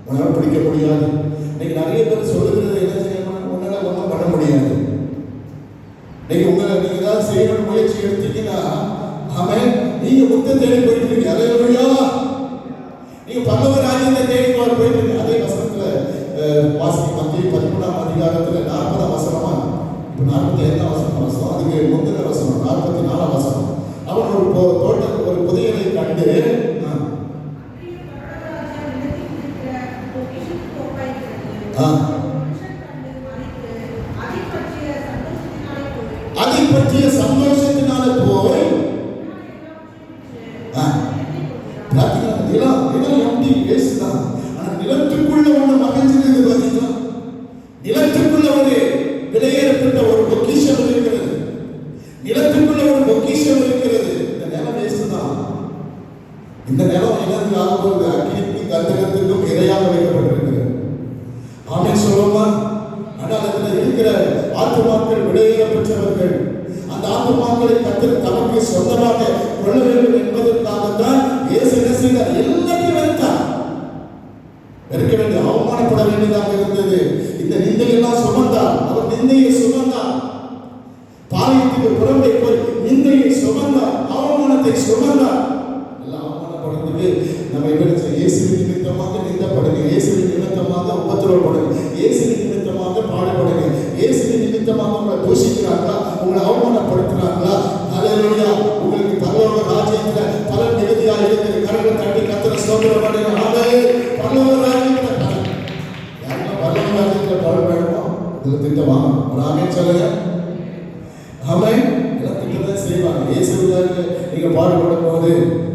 A: உன்னால பிடிக்க முடியாது. இன்னைக்கு நிறைய பேர் சொல்லுகிறது என்ன செய்யணும்? உன்னால ஒன்றும் பண்ண முடியாது. இன்னைக்கு நீங்க ஏதாவது செய்யணும் முயற்சி எடுத்தீங்கன்னா ஆமென், நீங்க முத்த தேடி போயிட்டு இருக்கீங்க. அல்லேலூயா. நீங்க பரலோக ராஜ்யத்தை தேடி போயிட்டு இருக்கீங்க. அதே வசனத்துல வாசிக்க மத்திய 13ஆம் அதிகாரத்துல 40ஆம் வசனமா, இப்ப 47ஆம் வசனம், அதுக்கு முந்தின வசனம் 44ஆம் வசனம். அவன் ஒரு புதையலை கண்டு அதை பற்றிய சந்தோஷத்தினால போய் நிலம் எப்படி பேசுதான். ஆனா நிலத்துக்குள்ள ஒண்ணு மகிழ்ச்சிருக்குது. பார்த்தீங்களா? நிலத்துக்குள்ள ஒரு விலையேறப்பட்ட ஒரு பொக்கிஷம் இருக்கிறது. நிலத்துக்குள்ள ஒரு பொக்கிஷம் இருக்கிறது. இந்த நிலம் பேசுதான். இந்த நிலம் என்னது ஆகும்போது அக்கினிக்கும் கந்தகத்துக்கும் இரையாக வைக்கப்பட்டிருக்கிறது. ஆமென் சொல்லுவோமா? ஆனால் அதில் இருக்கிற ஆத்துமாக்கள் விலையேறப்பட்டவர்கள். அந்த ஆத்துமாக்களை கர்த்தர் தமக்கு சொந்தமாக கொள்ள வேண்டும் என்பதற்காகத்தான் இயேசு என்ன செய்தார்? எல்லாத்தையும் வெறுத்தார். வெறுக்க வேண்டும், அவமானப்பட வேண்டியதாக இருந்தது. இந்த நிந்தையெல்லாம் சுமந்தார். அவர் நிந்தையை சுமந்தார். பாளையத்துக்கு புறம்பே போய் நிந்தையை சுமந்தார், அவமானத்தை சுமந்தார். எல்லாம் அவமானப்படுறது நம்ம இயேசுவின் நிமித்தமாக நிந்தப்படுங்க, இயேசுவின் நிமித்தமாக உபத்திரவப்படுங்க, இயேசுவின் நிமித்தமாக பாடுபடுங்க. இயேசுவின் நிமித்தமாக உங்களை தூஷிக்கிறாங்களா, உங்களை அவமானப்படுத்துறாங்களா? அல்லேலூயா. உங்களுக்கு பரலோக ராஜ்யத்துல பலன் மிகுதியா இருக்கிற கரங்களை தட்டி கர்த்தரை ஸ்தோத்திரம் பண்ணுங்க. ஆமென். பரலோக ராஜ்யத்துல யாருக்கும் பரலோக ராஜ்யத்துல பலன் வேணுமோ இதுல திட்டம் வாங்க. ஒரு ஆமென் சொல்லுங்க. ஆமென். எல்லாம் திட்டத்தை செய்வாங்க. இயேசுவுக்கு நீங்க பாடுபடும் போது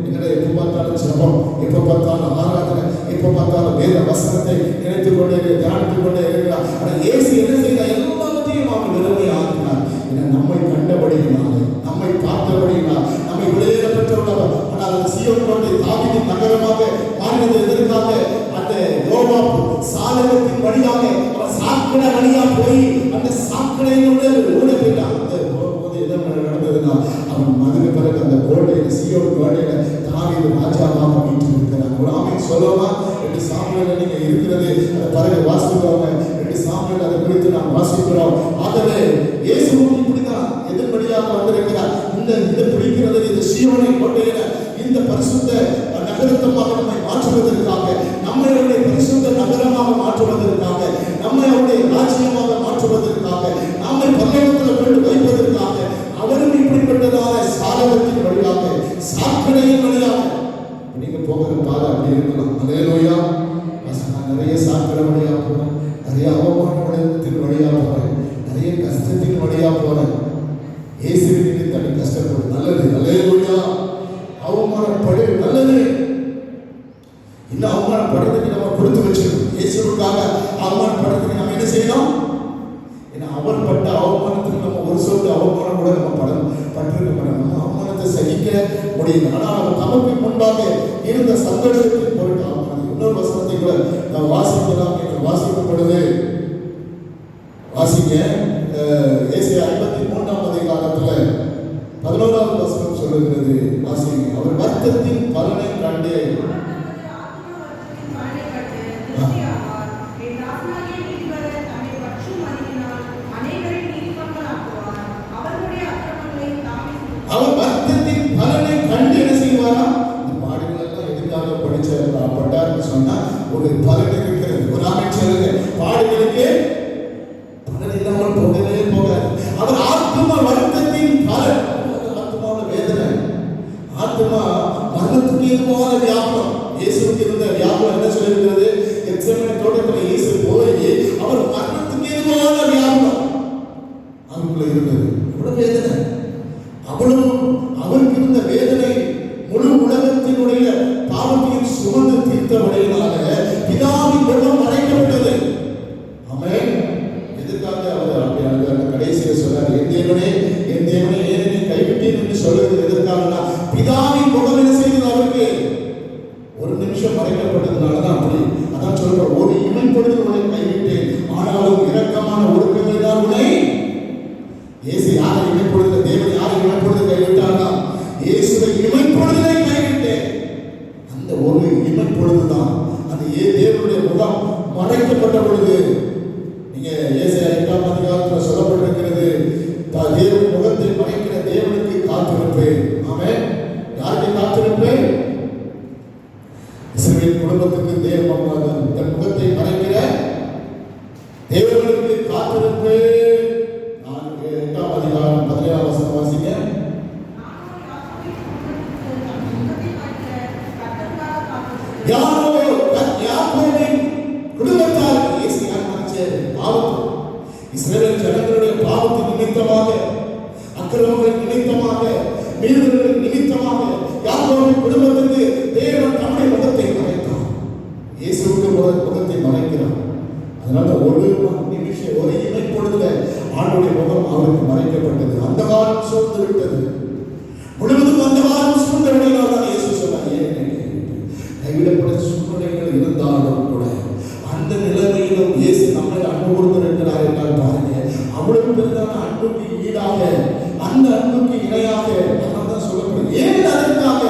A: என்னடா எப்ப பார்த்தாலும் ஜெபம், எப்ப பார்த்தாலும் ஆராதனை, எப்ப பார்த்தாலும் வேத வசனத்தை நினைத்துக் கொண்டே தியானித்துக் கொண்டே இருக்கிறார். ஆனால் இயேசு என்ன செய்தார்? எல்லாத்தையும் அவர் வெறுமை ஆக்கினார். நம்மை கண்டபடியினாலே, நம்மை பார்த்தபடியினால், நம்மை விளையாட பெற்றவர்கள். ஆனால் அந்த சீயோன் கோட்டை தாவீதின் நகரமாக மாறினது சாதகத்தின் வழியாக அவன் சாக்கடை வழியா போய் அந்த சாக்கடையினுடைய ஓட போயிட்டான். போகும்போது என்ன நடந்ததுன்னா அவன் மகனுக்கு பிறகு அந்த கோட்டையில சீயோன் கோட்டையில தாவீது ராஜாவாக வீட்டில் இருக்கிறான். ஒரு ஆமென் சொல்லுமா? 2 சாமுவேல்ல நீங்க இருக்கிறது அந்த பிறகு வாசிக்கிறோம். 2 சாமுவேல் அதை குறித்து நாம் வாசிக்கிறோம். ஆகவே இயேசுவும் இப்படிதான் எதிர்படியாக வந்திருக்கிறார். இந்த பிடிக்கிறது இந்த சீயோனை கோட்டையில இந்த பரிசுத்த நகரத்தமாக நம்மை மாற்றுவதற்காக, நம்மளுடைய பரிசுத்த நகரமாக மாற்றுவதற்காக, நம்மை அவருடைய ராஜ்யமாக மாற்றுவதற்காக, நம்மை பரலோகத்தில் கொண்டு வைப்பதற்காக அவரும் இப்படிப்பட்டதான சாதகத்தின் வழியாக சாக்கடையின் வழியாக நீங்க போகிற பாதை அப்படி இருக்கலாம். அல்லேலூயா. நான் நிறைய சாக்கடை வழியா போறேன், நிறைய அவமானத்தின் வழியா போறேன், நிறைய கஷ்டத்தின் வழியா போறேன். இயேசுவின் தனி கஷ்டப்படும் நல்லது. அல்லேலூயா. அவமானப்படு நல்லது. இன்னும் அவமானப்படுறதுக்கு நம்ம கொடுத்து வச்சிருக்கோம். இயேசுவுக்காக அவமானப்படுறதுக்கு நம்ம என்ன செய்யணும்? ஏன்னா அவர் பட்ட அவமானத்துக்கு நம்ம ஒரு சொட்டு அவமானம் கூட நம்ம பட்டிருக்க நம்ம அவமானத்தை சகிக்க முடியும். ஆனால் அவர் நமக்கு முன்பாக இருந்த சந்தோஷத்தின் பொருட்டு அவமானம். இன்னொரு வசனத்தை கூட நாம் வாசிக்கலாம் என்று வாசிக்கப்படுது. வாசிங்க. ஏசாயா 53ஆம் அதிகாரத்துல 11வது வசனம் சொல்லுகிறது. வாசிங்க. அவர் வருத்தத்தின் பலனை கண்டு அவர் வருத்தத்தின் பலனை கண்டு என்ன செய்வாரா? இந்த பாடுகள் எல்லாம் எதுக்காக பட்டார்னு சொன்னா ஒரு பலன் இருக்கிறது. ஒரு ஆமென் சொல்லுங்க. பாடுகளுக்கு பலன் இல்லாமல் போகவே போகாது. அவர் ஆத்மா வருத்தத்தின் பலன், ஆத்மாவோட வேதனை, ஆத்மா மரணத்துக்கு ஏதுவான வியாபம். இயேசுவுக்கு இருந்த வியாபம் என்ன சொல்லியிருக்கிறது? கெத்செமனே தோட்டத்தில் இயேசு போய் அவர் மரணத்துக்கு ஏதுவான வியாபம் அவருக்குள்ள இருந்தது. அவ்வளவு வேதனை, அவ்வளவு அவருக்கு இருந்த வேதனை முழு உலகத்தினுடைய பாவத்தையும் சுமந்து தீர்த்தவடையினால பிதாவின் முகம் மறைக்கப்பட்டது. ஆமென். எதுக்காக அவர் அப்படி அந்த கடைசியில் சொன்னார், என் தேவனே ஏன் நீ கைவிட்டேன் என்று சொல்லுவது எதற்காகனா பிதாவின் முகம் என்ன செய்தது? அவருக்கு ஒரு நிமிஷம் மறைக்கப்பட்டதுனாலதான் அப்படி. அதான் சொல்ற ஒரு இமைப்பொழுது உன்னை கைவிட்டேன், ஆனாலும் இரக்கமான ஒழுக்கங்களை தான் உன்னை. இயேசு யாரை இமைப்பொழுது, தேவன் யாரை இமைப்பொழுது கைவிட்டாரா? இயேசுவை இமைப்பொழுதை கைவிட்டேன். அந்த ஒரு இமைப்பொழுதுதான் அந்த தேவனுடைய முகம் மறைக்கப்பட்ட பொழுது. நீங்க ஏசாயா 8ஆம் அதிகாரத்தில் சொல்லப்பட்டிருக்கிறது, தேவன் முகத்தை மறைக்கிற தேவனுக்கு காத்திருப்பேன். ஆமென். யாருக்கு காத்திருப்பேன்? இஸ்ரவேல் குடும்பத்துக்கு தேவன் தன் முகத்தை மறைக்கிற தேவனுக்கு காத்திருப்பேன். 8ஆம் அதிகாரம் 17ஆம் வசனம் வாசிங்க. யாக்கோபின் குடும்பத்தார் இஸ்ரவேல் ஜனங்களுடைய பாவத்தின் நிமித்தமாக, அக்கிரமங்களின் நிமித்தமாக, மீறுதல்களின் நிமித்தமாக யாக்கோபின் குடும்பத்துக்கு தேவன் தம்முடைய முகத்தை மறைத்தார். இயேசுவுக்கு முகத்தை மறைக்கிறார். அதனால ஒரு நிமிஷம் ஒரு இமைப்பொழுதுல ஆண்டுடைய முகம் அவருக்கு மறைக்கப்பட்டது. அந்த காலம் சூழ்ந்து விட்டது, முழுவதும் அந்த காலம் சூழ்ந்த விடையினால்தான் இயேசு சொன்னார், ஏன் கைவிடப்பட்ட சூழ்நிலைகள் இருந்தாலும் கூட அந்த நிலைமையிலும் இயேசு நம்மை அன்பு கொடுத்திருக்கிறார் என்றால் பாருங்க, அவ்வளவு பெரிதான அன்புக்கு ஈடாக, அந்த அன்புக்கு இணையாக தான் சொல்லப்படுது. ஏன் அதற்காக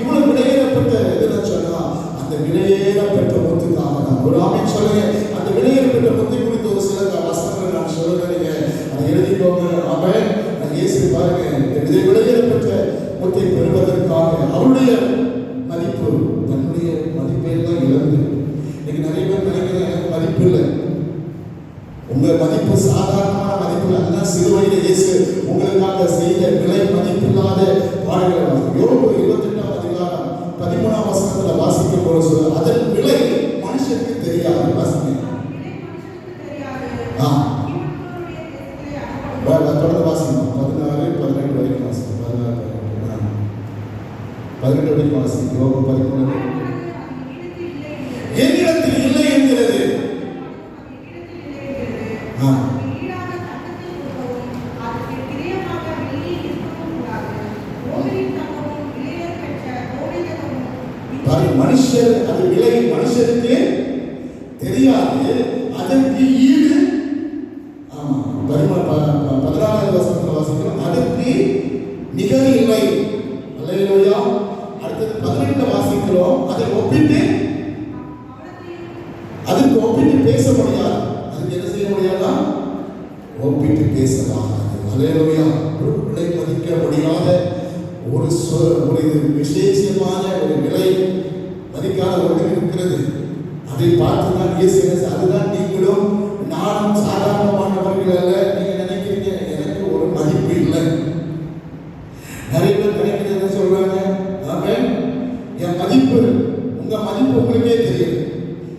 A: இவ்வளவு விலையேறப்பட்ட எதுன்னு சொன்னா அந்த விலையேறப்பட்ட முத்துக்காக தான். ஒரு ஆமென் சொல்லுங்க. அந்த விலையேறப்பட்ட முத்தை குறித்து ஒரு சில வசனங்களை நான் சொல்லுறேன், அதை எழுதிக்கோங்க. ஆமென். இயேசு பாருங்க, இதை விலையேறப்பட்ட முத்தை பெறுவதற்காக அவருடைய மதிப்பு, தன்னுடைய மதிப்பை தான் இழந்து. இன்னைக்கு நிறைய பேர் நினைக்கிறாங்க எனக்கு மதிப்பு இல்லை. உங்க மதிப்பு சாதாரணமான மதிப்பு இல்லை. அதுதான் சிலுவையில இயேசு உங்களுக்காக செய்த விலை மதிப்பில்லாத பாடுகளை யோபு 28ஆம் அதிகாரம் 13ஆம் வசனத்துல வாசிக்கும் போது சொல்ல, அதன் விலை மனுஷனுக்கு தெரியாது. வாசிங்க. தொடர்ந்து வாசிக்கணும். 16, 18 வரைக்கும் வாசிக்கணும். 18 வரைக்கும் வாசிக்கணும். யோபு 13. என்னிடத்தில் இல்லை என்கிறது. மனுஷர் அது விலை மனுஷருக்கு தெரியாது. அதற்கு ஈடு, ஆமா 16வது வசனத்துல வாசிக்கிறோம், அதற்கு நிகர் இல்லை. அல்லேலூயா. அடுத்தது 18 வாசிக்கிறோம், அதை அதுக்கு ஒப்பிட்டு பேச முடியாது. அதுக்கு என்ன செய்ய முடியாதா? ஒப்பிட்டு பேசலாம். அல்லேலூயா. ஒரு விலை மதிக்க முடியாத ஒரு விசேஷமான ஒரு விலை மதிக்காத ஒன்று இருக்கிறது. அதை பார்த்துதான் இயேசு, அதுதான் நீங்களும் நானும் சாதாரணமானவர்கள் அல்ல. நீங்க நினைக்கிறீங்க எனக்கு ஒரு மதிப்பு இல்லை. நிறைய பேர் நினைக்கிறது என்ன சொல்றாங்க, என் மதிப்பு, உங்க மதிப்பு உங்களுக்கே தெரியும்.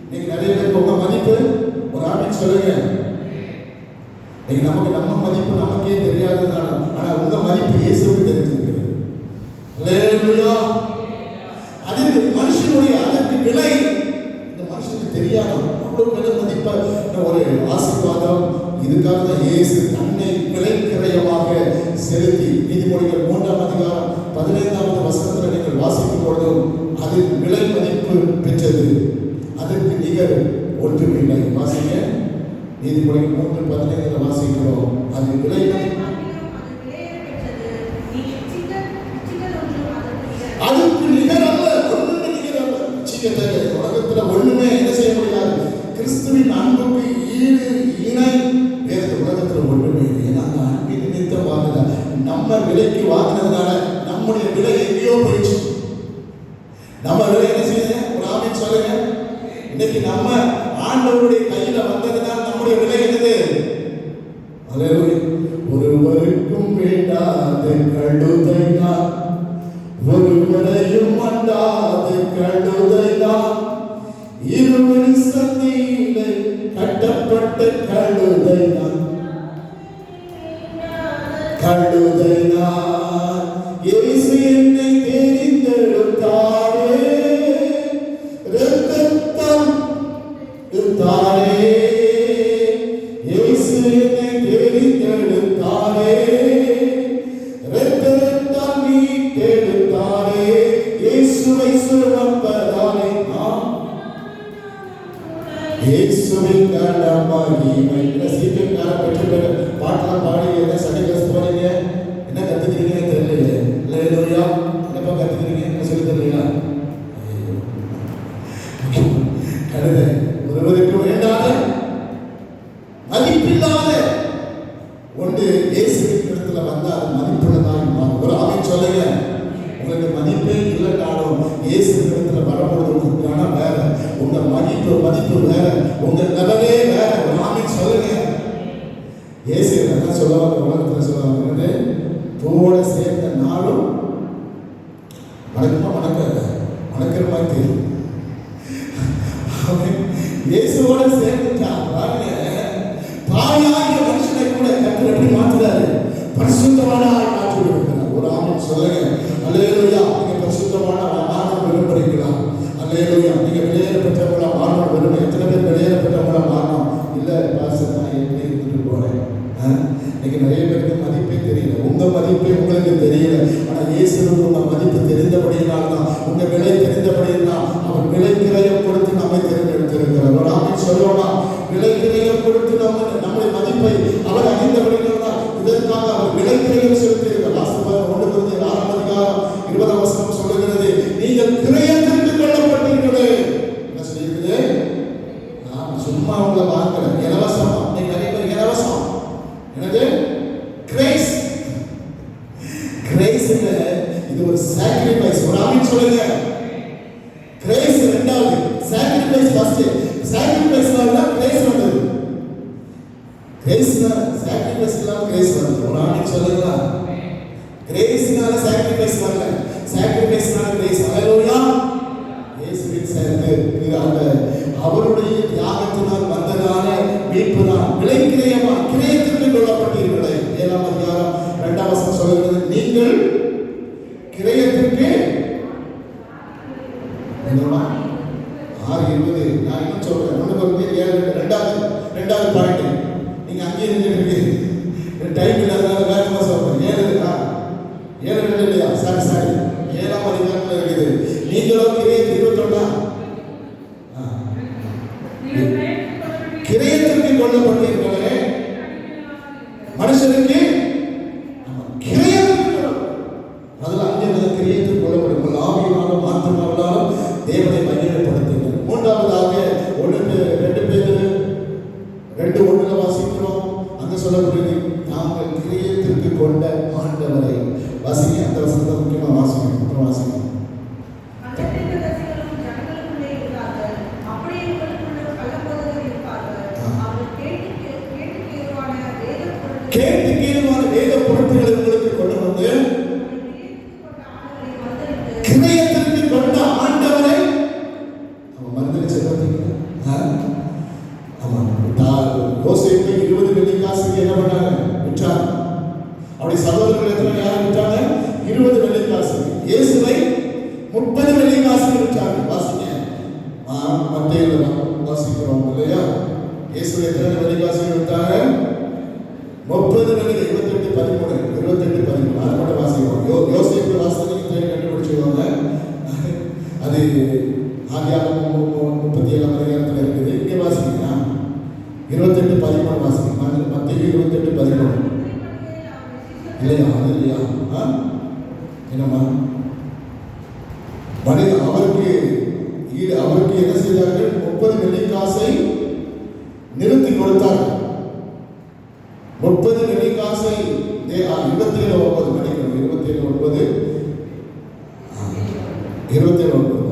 A: நீங்க நிறைய பேருக்கு உங்க மதிப்பு ஒரு ஆமின் சொல்லுங்க. நம்ம மதிப்பு நமக்கே தெரியாததுனால, ஆனா உங்க மதிப்பு இயேசுவுக்கு தெரிஞ்சிருக்கிறது. அல்லேலூயா. அதுக்கு மனுஷனுடைய அதற்கு விலை இந்த மனுஷனுக்கு தெரியாது. அவ்வளவு விலை மதிப்ப ஒரு ஆசீர்வாதம். இதுக்காக தான் இயேசு தன்னை விலைக்கிரயமாக செலுத்தி, நீதிமொழிகள் 3ஆம் அதிகாரம் 15வது வசனத்தில் நீங்கள் வாசிக்கும் பொழுதும் அது விலை மதிப்பு பெற்றது. அதற்கு நிகர் ஒன்றுமில்லை. வாசிங்க, நீதிமொழிகள் 3:15 வாசிக்கிறோம். அது விலை அதுக்கு நிகர் அல்ல, ஒன்றுமே நிகர் அல்ல. உலகத்துல ஒண்ணுமே என்ன செய்ய முடியாது. கிறிஸ்துவின் அன்புக்கு ஈடு இணை வேற உலகத்துல ஒன்றுமே இல்லை. ஏன்னா அந்த அன்பின் நிமித்தம் வாங்கின, நம்ம விலைக்கு வாங்கினதுனால நம்முடைய விலை எங்கேயோ போயிடுச்சு. நம்ம விலை என்ன செய்யுங்க, ஒரு ஆமீன் சொல்லுங்க. இன்னைக்கு நம்ம ஆண்டவருடைய கையில வந்ததுனால் நம்முடைய விலை என்னது? அல்லேலூயா. ஒருவருக்கும் வேண்டாத கழுதை நான், ஒருவரையும் அண்டாத கழுதை நான், இருவர் சந்தியிலே கட்டப்பட்ட கழுதை நான், கழுதை நான். இயேசு என்னை தெரிந்தெடுத்தாரே, இரத்தத்தால் எடுத்தாரே. இயேசு என்னை தெரிந்தெடுத்தாரே, இரத்தத்தால் மீட்டெடுத்தாரே. இயேசுவை சுமப்பதாலே நான் இயேசுவின் மகிமை. சீக்கிரம் பெற்று பாட்டெல்லாம் பாடி என்ன சண்டே கிளாஸ் போறீங்க, என்ன கத்துக்கிறீங்கன்னு தெரியல. அல்லேலூயா. என்னப்பா கத்துக்கிறீங்க, என்ன சொல்லி தரீங்களா? கழுத ஒருவருக்கு வேண்டாத மதிப்பில்லாத ஒன்று இயேசுவின் இடத்துல வந்தால் மதிப்புள்ளதாக மாறும். ஒரு ஆமீன் சொல்லுங்க. உங்களுக்கு மதிப்பே இல்லைனாலும் இயேசுவின் இடத்துல வரும்பொழுது உங்க கணம் வேற, உங்க மதிப்பு வேற, உங்க லெவலே வேற. ஒரு ஆமீன் சொல்லுங்க. இயேசு என்ன சொல்லுவாங்க, உலகத்துல சொல்லுவாங்க, தோட சேர்ந்த நாளும் மணக்கிற மாதிரி தெரியும். இயேசுவோட சேர்ந்துட்டா பாருங்க, பாயாகிய மனுஷனை கூட கர்த்தர் எப்படி மாற்றுறாரு, பரிசுத்தமானாய் மாற்றி விடுகிறார். ஒரு ஆமீன் சொல்லுங்க. அல்லேலூயா. நீங்க பரிசுத்தமான மாற்ற விரும்புறீங்களா? அல்லேலூயா. நீங்க வெளியேறப்பட்டவங்களா மாறணும் விரும்ப. எத்தனை பேர் வெளியேறப்பட்டவங்களா மாறணும்? இல்ல பாஸ்டர் நான் எப்படி இருந்துட்டு போறேன். இன்னைக்கு நிறைய பேருக்கு மதிப்பே தெரியல. உங்க மதிப்பே உங்களுக்கு தெரியல. ஆனா இயேசுவுக்கு உங்க மதிப்பு தெரிந்தபடியினால் தான், உங்க விலை தெரிந்தபடியினால் அவர் விலை கிரயம் கொடுத்து நம்மை தேர்ந்தெடுத்திருக்கிறார். ஒரு ஆமீன் சொல்லுவோமா? விலை கிரயம் கொடுத்து நம்முடைய மதிப்பை அவர் அறிந்தபடியினால் தான் இதற்காக அவர் விலை கிரயம் செலுத்தியிருக்கிறார். வாசிப்பார் 1 அதிகாரம் 20 வசனம் சொல்லுகிறது, நீங்கள் கிரயத்திற்கு கொள்ளப்பட்டீர்களே. என்ன சொல்லியிருக்குது? சும்மா உங்களை வாங்கல, இலவசமா. நீங்க நிறைய பேர் இலவசம். என்னது? கிரேஸ். கிரேஸ் இல்ல, இது ஒரு சாக்ரிஃபைஸ். ஒரு ஆமீன் சொல்லுங்க. கிரேஸ் இரண்டாவது, சாக்ரிஃபைஸ் ஃபர்ஸ்ட். சாக்ரிஃபைஸ்னால கிரேஸ் வந்தது. கிரேஸ்னால சாக்ரிஃபைஸ் இல்லாம கிரேஸ் வந்தது. ஒரு ஆமீன் சொல்லுங்க. கிரேஸ்னால சாக்ரிஃபைஸ் வரல, சாக்ரிஃபைஸ்னால கிரேஸ். அல்லேலூயா. இயேசுவின் சேர்ந்து அவருடைய தியாகத்தினால் வந்ததான மீட்பு தான். விலை கிரயமா, கிரயத்திற்கு கொள்ளப்பட்டீர்களே. 7ஆம் அதிகாரம் 2ஆம் வசனம் சொல்கிறது, நீங்கள் கிரயத்திற்கு 6:20. நான் இன்னும் சொல்றேன். 2வது பாயிண்ட். நீங்க அங்கேயே நின்றுட்டு டைம் இல்லாதனால வேகமா சொல்றேன். 7 இல்லையா? சாரி 7ஆம் அதிகாரத்தில் இருக்குது. நீங்களோ கிரயத்திற்கு 21 ஏதுவான வேத பொருட்களை உங்களுக்கு கொண்டு வந்து கிரயத்திற்கு கொண்ட ஆண்டவரை அவன் மறுதளிச்ச பார்த்தீங்களா? ஆமா, யோசேப்பை 20 வெள்ளிக்காசுக்கு என்ன பண்ணாங்க? விற்றாங்க. அவருடைய சகோதரர்கள் எத்தனை யாரை விற்றாங்க? 20 வெள்ளிக்காசுக்கு. இயேசுவை 30 வெள்ளிக்காசுக்கு விற்றாங்க. வாசிங்க, மத்தேயுல வாசிக்கிறோம் இல்லையா? இயேசுவை எத்தனை வெள்ளிக்காசுக்கு விற்றாங்க? 30 வெள்ளி. 28:13 அதை மட்டும் வாசிக்கிறோம். யோசேப்பு வாசனைக்கு கண்டுபிடிச்சுவாங்க. அது ஆதியாகமம் 37 அதிகாரத்தில் இருக்குது. இங்கே வாசிங்கன்னா 28:13 வாசிக்கணும். மத்தேயு 28:13 இல்லையா? அது இல்லையா? என்னம்மா அவருக்கு என்ன செய்தார்கள்? 30 வெள்ளிக்காசை நிறுத்தி கொடுத்தார்கள். 30 வெள்ளிக்காசை 27:9 மணிக்கணும். 27:9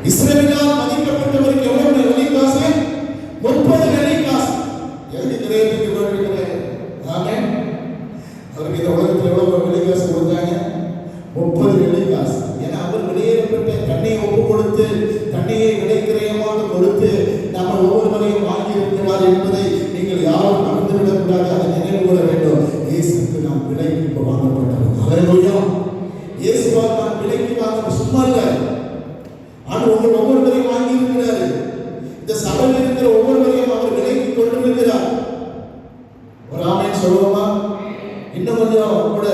A: இஸ்ரவேலால் மதிக்கப்பட்டவருக்கு எவ்வளவு வெள்ளிக்காசு? 30 வெள்ளிக்காசு. எதுக்கு கிரயத்துக்கு வருகிறேன்? ஆமென். அவருக்கு இந்த உலகத்தில் எவ்வளவு வெள்ளிக்காசு கொடுத்தாங்க? 30 வெள்ளிக்காசு. ஏன்னா அவர் வெளியேறப்பட்ட தன்னையை ஒப்பு கொடுத்து, தன்னையை விலைக்கிரயமாக கொடுத்து நம்ம ஒவ்வொருவரையும் வாங்கி இருக்கிறார் என்பதை நீங்கள் யாரும் மறந்துவிடக்கூடாது. அதை நினைவு கூற வேண்டும். இயேசுக்கு நாம் விலைக்கு வாங்கப்பட்டோம். ஹல்லேலூயா. இயேசுவால் நாம் விலைக்கு வாங்க சும்மா இல்லை. ஆனால் உங்கள் ஒவ்வொருவரையும் வாங்கி இருக்கிறாரு. இந்த சபையில் இருக்கிற ஒவ்வொருவரையும் அவர் விலைக்கு கொண்டிருக்கிறார். ஒரு ஆமென் சொல்லுவோமா? இன்னும் கொஞ்சம் கூட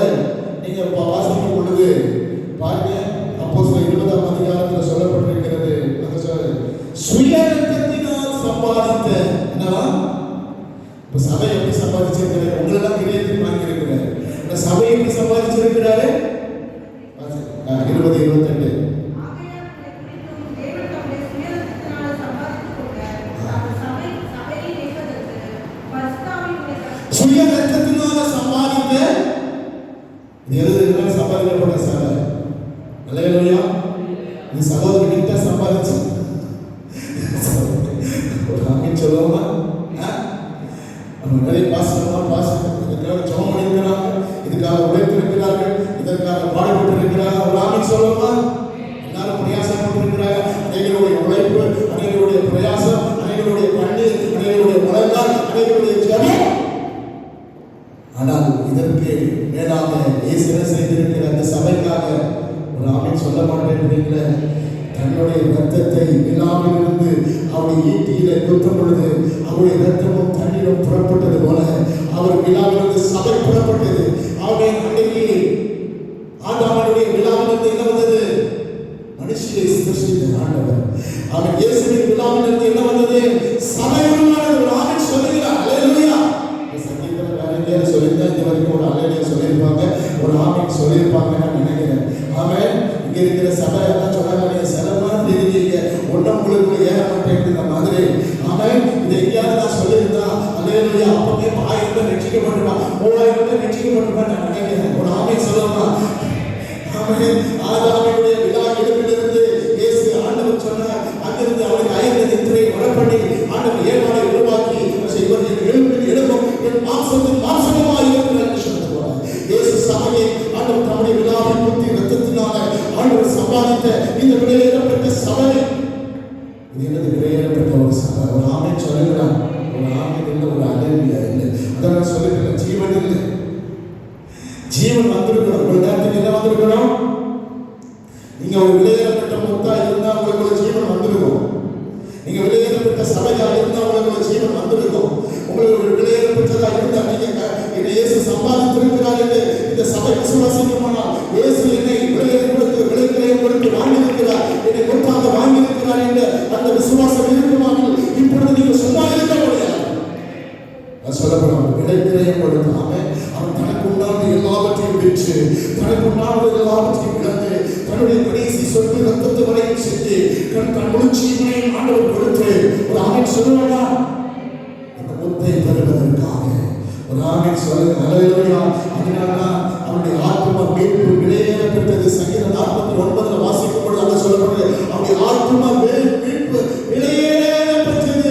A: நீங்க வாசிக்கும் பொழுது பாருங்க, அப்போஸ்தலர் 20ஆம் அதிகாரத்தில் சொல்லப்பட்டிருக்கிறது. அந்த சுய ரத்தத்தினால் சம்பாதித்த என்னவா? இப்ப சபை எப்படி சம்பாதிச்சிருக்கிறாரு? உங்களெல்லாம் கிரியேட்டிவ் வாங்கி இருக்கிறாரு. இந்த சபை எப்படி சம்பாதிச்சிருக்கிறாரு? 20:28 சுய ரத்தத்தினால சம்பாதித்த எதுனால சம்பாதிக்கப்பட்ட சபை. அல்லேலூயா. இந்த சகோதரர் கிட்ட சம்பாதிச்சு ஒரு ஆமென் சொல்லுவோமா? நிறைய பாஸ்டர்லாம் இதுக்காக ஜெபம் பண்ணியிருக்கிறாங்க, இதுக்காக உழைத்திருக்கிறார்கள், இதற்காக பாடுபட்டு இருக்கிறாங்க. ஒரு ஆமென் சொல்லுவோமா? எல்லாரும் பிரயாசப்பட்டிருக்கிறாங்க. அனைவருடைய உழைப்பு, அனைவருடைய பிரயாசம், அனைவருடைய கண்ணீர், அனைவருடைய முழங்கால், அனைவருடைய ஜெபம். ஆனால் இதற்கு மேலாக இயேசு என்ன செய்திருக்கிற அந்த சபைக்காக ஒரு ஆமென் சொல்ல மாட்டேங்கிறீங்களே? தன்னுடைய ரத்தத்தை விழாவிலிருந்து அவருடைய ஈட்டியில குத்தும் பொழுது அவருடைய ரத்தமும் தண்ணீரும் புறப்பட்டது போல அவர் விழாவிலிருந்து சபை புறப்பட்டது. அவருடைய அன்றைக்கு ஆண்டவருடைய விழாவிலிருந்து என்ன வந்தது? மனுஷனை சிருஷ்டித்த ஆண்டவர். அவர் இயேசுவின் விழாவிலிருந்து என்ன வந்தது? சபை உருவானது. ஒரு ஆமென் சொல்லுகிறார். அல்லேலூயா. சொல்லியிருந்தேன். இது வரைக்கும் ஒரு அல்லேலூயா சொல்லியிருப்பாங்க, ஒரு ஆமென் சொல்லியிருப்பாங்க நான் நினைக்கிறேன். ஆமென். இங்க இருக்கிற சபை எல்லாம் சொன்னாங்க, செலவான இருக்கீங்க, ஒன்றும் உங்களுக்குள்ள ஏற மாட்டேங்கிற மாதிரி. ஆமென். இதை எங்கேயாவது நான் சொல்லியிருந்தா அல்லேலூயா அப்பவே 1000 ரட்சிக்கப்பட்டிருப்பான், 3000 ரட்சிக்கப்பட்டிருப்பான் நான் நினைக்கிறேன். ஒரு ஆமென் சொல்லலாம். ஆமென். ஆதாமுடைய விழா இடத்திலிருந்து இயேசு ஆண்டவர் சொன்னார். அங்கிருந்து அவனுக்கு 5 நித்திரை வரப்பண்ணி ஆண்டவர் ஏவாளை உருவாக்கி இவர்கள் எழுப்பும் என் மாம்சத்தின் மாம்சமாய் இருக்கிற என்று சொல்லுவார். இயேசு சபையை ஆண்டவர் தம்முடைய விழாவை குத்தி ரத்தத்தினால ஆண்டவர் சம்பாதித்த இந்த விலையேறப்பட்ட சபை. இது எனது விலையேறப்பட்ட ஒரு சபை. ஒரு ஆமென் சொல்லுகிறார். ஒரு ஆமென் இல்லை, ஒரு அல்லேலூயா இல்லை. அதான் சொல்லுகிறேன், ஜீவன் இல்லை. ஜீவன் வந்திருக்கணும். ஒரு நேரத்துக்கு என்ன வந்திருக்கணும்? நீங்க ஒரு விலையேறப்பட்ட முத்தா இருந்தா உங்களுக்கு ஒரு ஜீவன் வந்திருக்கும். நீங்க விலையேறப்பட்ட சபையா இருந்தா உங்களுக்கு ஒரு ஜீவன் வந்திருக்கும். உங்களுக்கு ஒரு விலையேறப்பட்டதா இருந்தா நீங்க இயேசு சம்பாதித்திருக்கிறார் என்று இந்த சபை விசுவாசிக்குமானால், இயேசு என்னை விலைக்கிரயம் கொடுத்து வாங்கியிருக்கிறார், என்னை கொடுத்தாக வாங்கியிருக்கிறார் என்ற அந்த விசுவாசம் இருக்குமானால் இப்பொழுது நீங்க சும்மா இருக்க முடியாது. சொல்லப்படும் விலைக்கிரயம் கொடுத்தாம அவன் தனக்கு உண்டான எல்லாவற்றையும் பெற்று, தனக்கு உண்டான எல்லாவற்றையும் இழந்து, தன்னுடைய கடைசி சொத்து ரத்தத்தை வரையும் செஞ்சு தன் முழு ஜீவனையும் ஆண்டவர் கொடுத்து ஒரு ஆமென் சொல்லுவானா? அந்த முத்தை பெறுவதற்காக ஒரு ஆமென் சொல்லுங்க. அல்லேலூயா. அதனால்தான் அவருடைய ஆத்மா மீட்பு விலையேறப்பட்டது. சங்கீதம் 49 வாசிக்கும் பொழுது அங்க சொல்லப்படுது, அவருடைய ஆத்மா மீட்பு விலையேறப்பட்டது.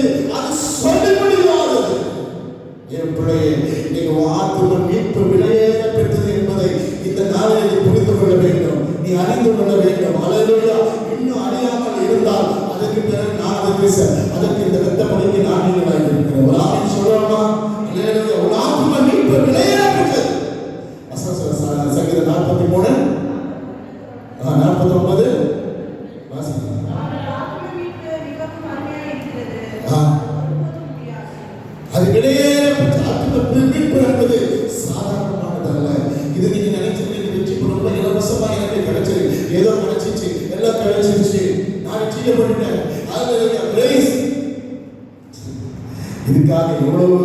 A: அறிந்து கொள்ள வேண்டும். அல்லேலூயா. இன்னும் அறியாமல் இருந்தால் அதற்கு பிறகு நான் அதற்கு இந்த இரத்தப்படிக்கு நான் நீங்களாக இருக்கிறேன். ஒரு ஆமென் சொல்லலாமா? அல்லேலூயா. ஒரு ஆத்தும மீட்பு விலையேறப்பட்டது. சங்கீதம் 43 49 வாசிங்க. அது விலையேறப்பட்ட ஆத்தும மீட்பு என்பது சாதாரணமானதல்ல. இது நீங்க நினைச்சிருக்கீங்க வெற்றி ரொம்ப இலவசமா எனக்கு கிடைச்சது, ஏதோ கிடைச்சிச்சு, எல்லாம் கிடைச்சிருச்சு, நான் செய்யப்பட்டேன். அல்லேலூயா. கிரேஸ். இதுக்காக எவ்வளவு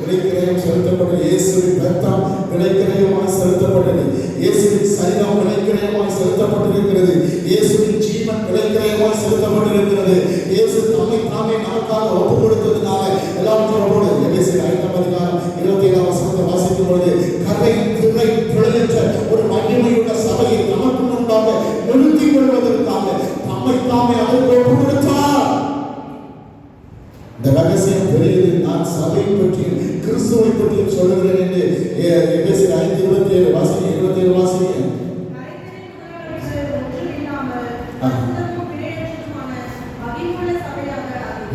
A: விலைக்கிரயம் செலுத்தப்பட்ட இயேசுவின் ரத்தம் விலைக்கிரயமாய் செலுத்தப்பட்டது. இயேசுவின் சரீரம் விலைக்கிரயமாய் செலுத்தப்பட்டிருக்கிறது. இயேசுவின் ஜீவன் விலைக்கிரயமாய் செலுத்தப்பட்டிருக்கிறது. இயேசு தம்மை தாமே நமக்காக ஒப்பு கொடுத்ததுனால எல்லாவற்றோடு எபேசியர் 5:27 வாசிக்கும் பொழுது கரை திரை பிழையற்ற ஒரு மகிமையுள்ள சபையை நமக்கு முன்பாக நிறுத்திக் கொள்வதற்காக தம்மை தாமே அதற்கு ஒப்பு கொடுத்தார். இந்த ரகசியம் பெரியது. நான் சபையை பற்றியும் கிறிஸ்துவை பற்றியும் சொல்லுகிறேன் என்று எபேசியர் 5:27 வாசிங்க. 27 வாசிங்க.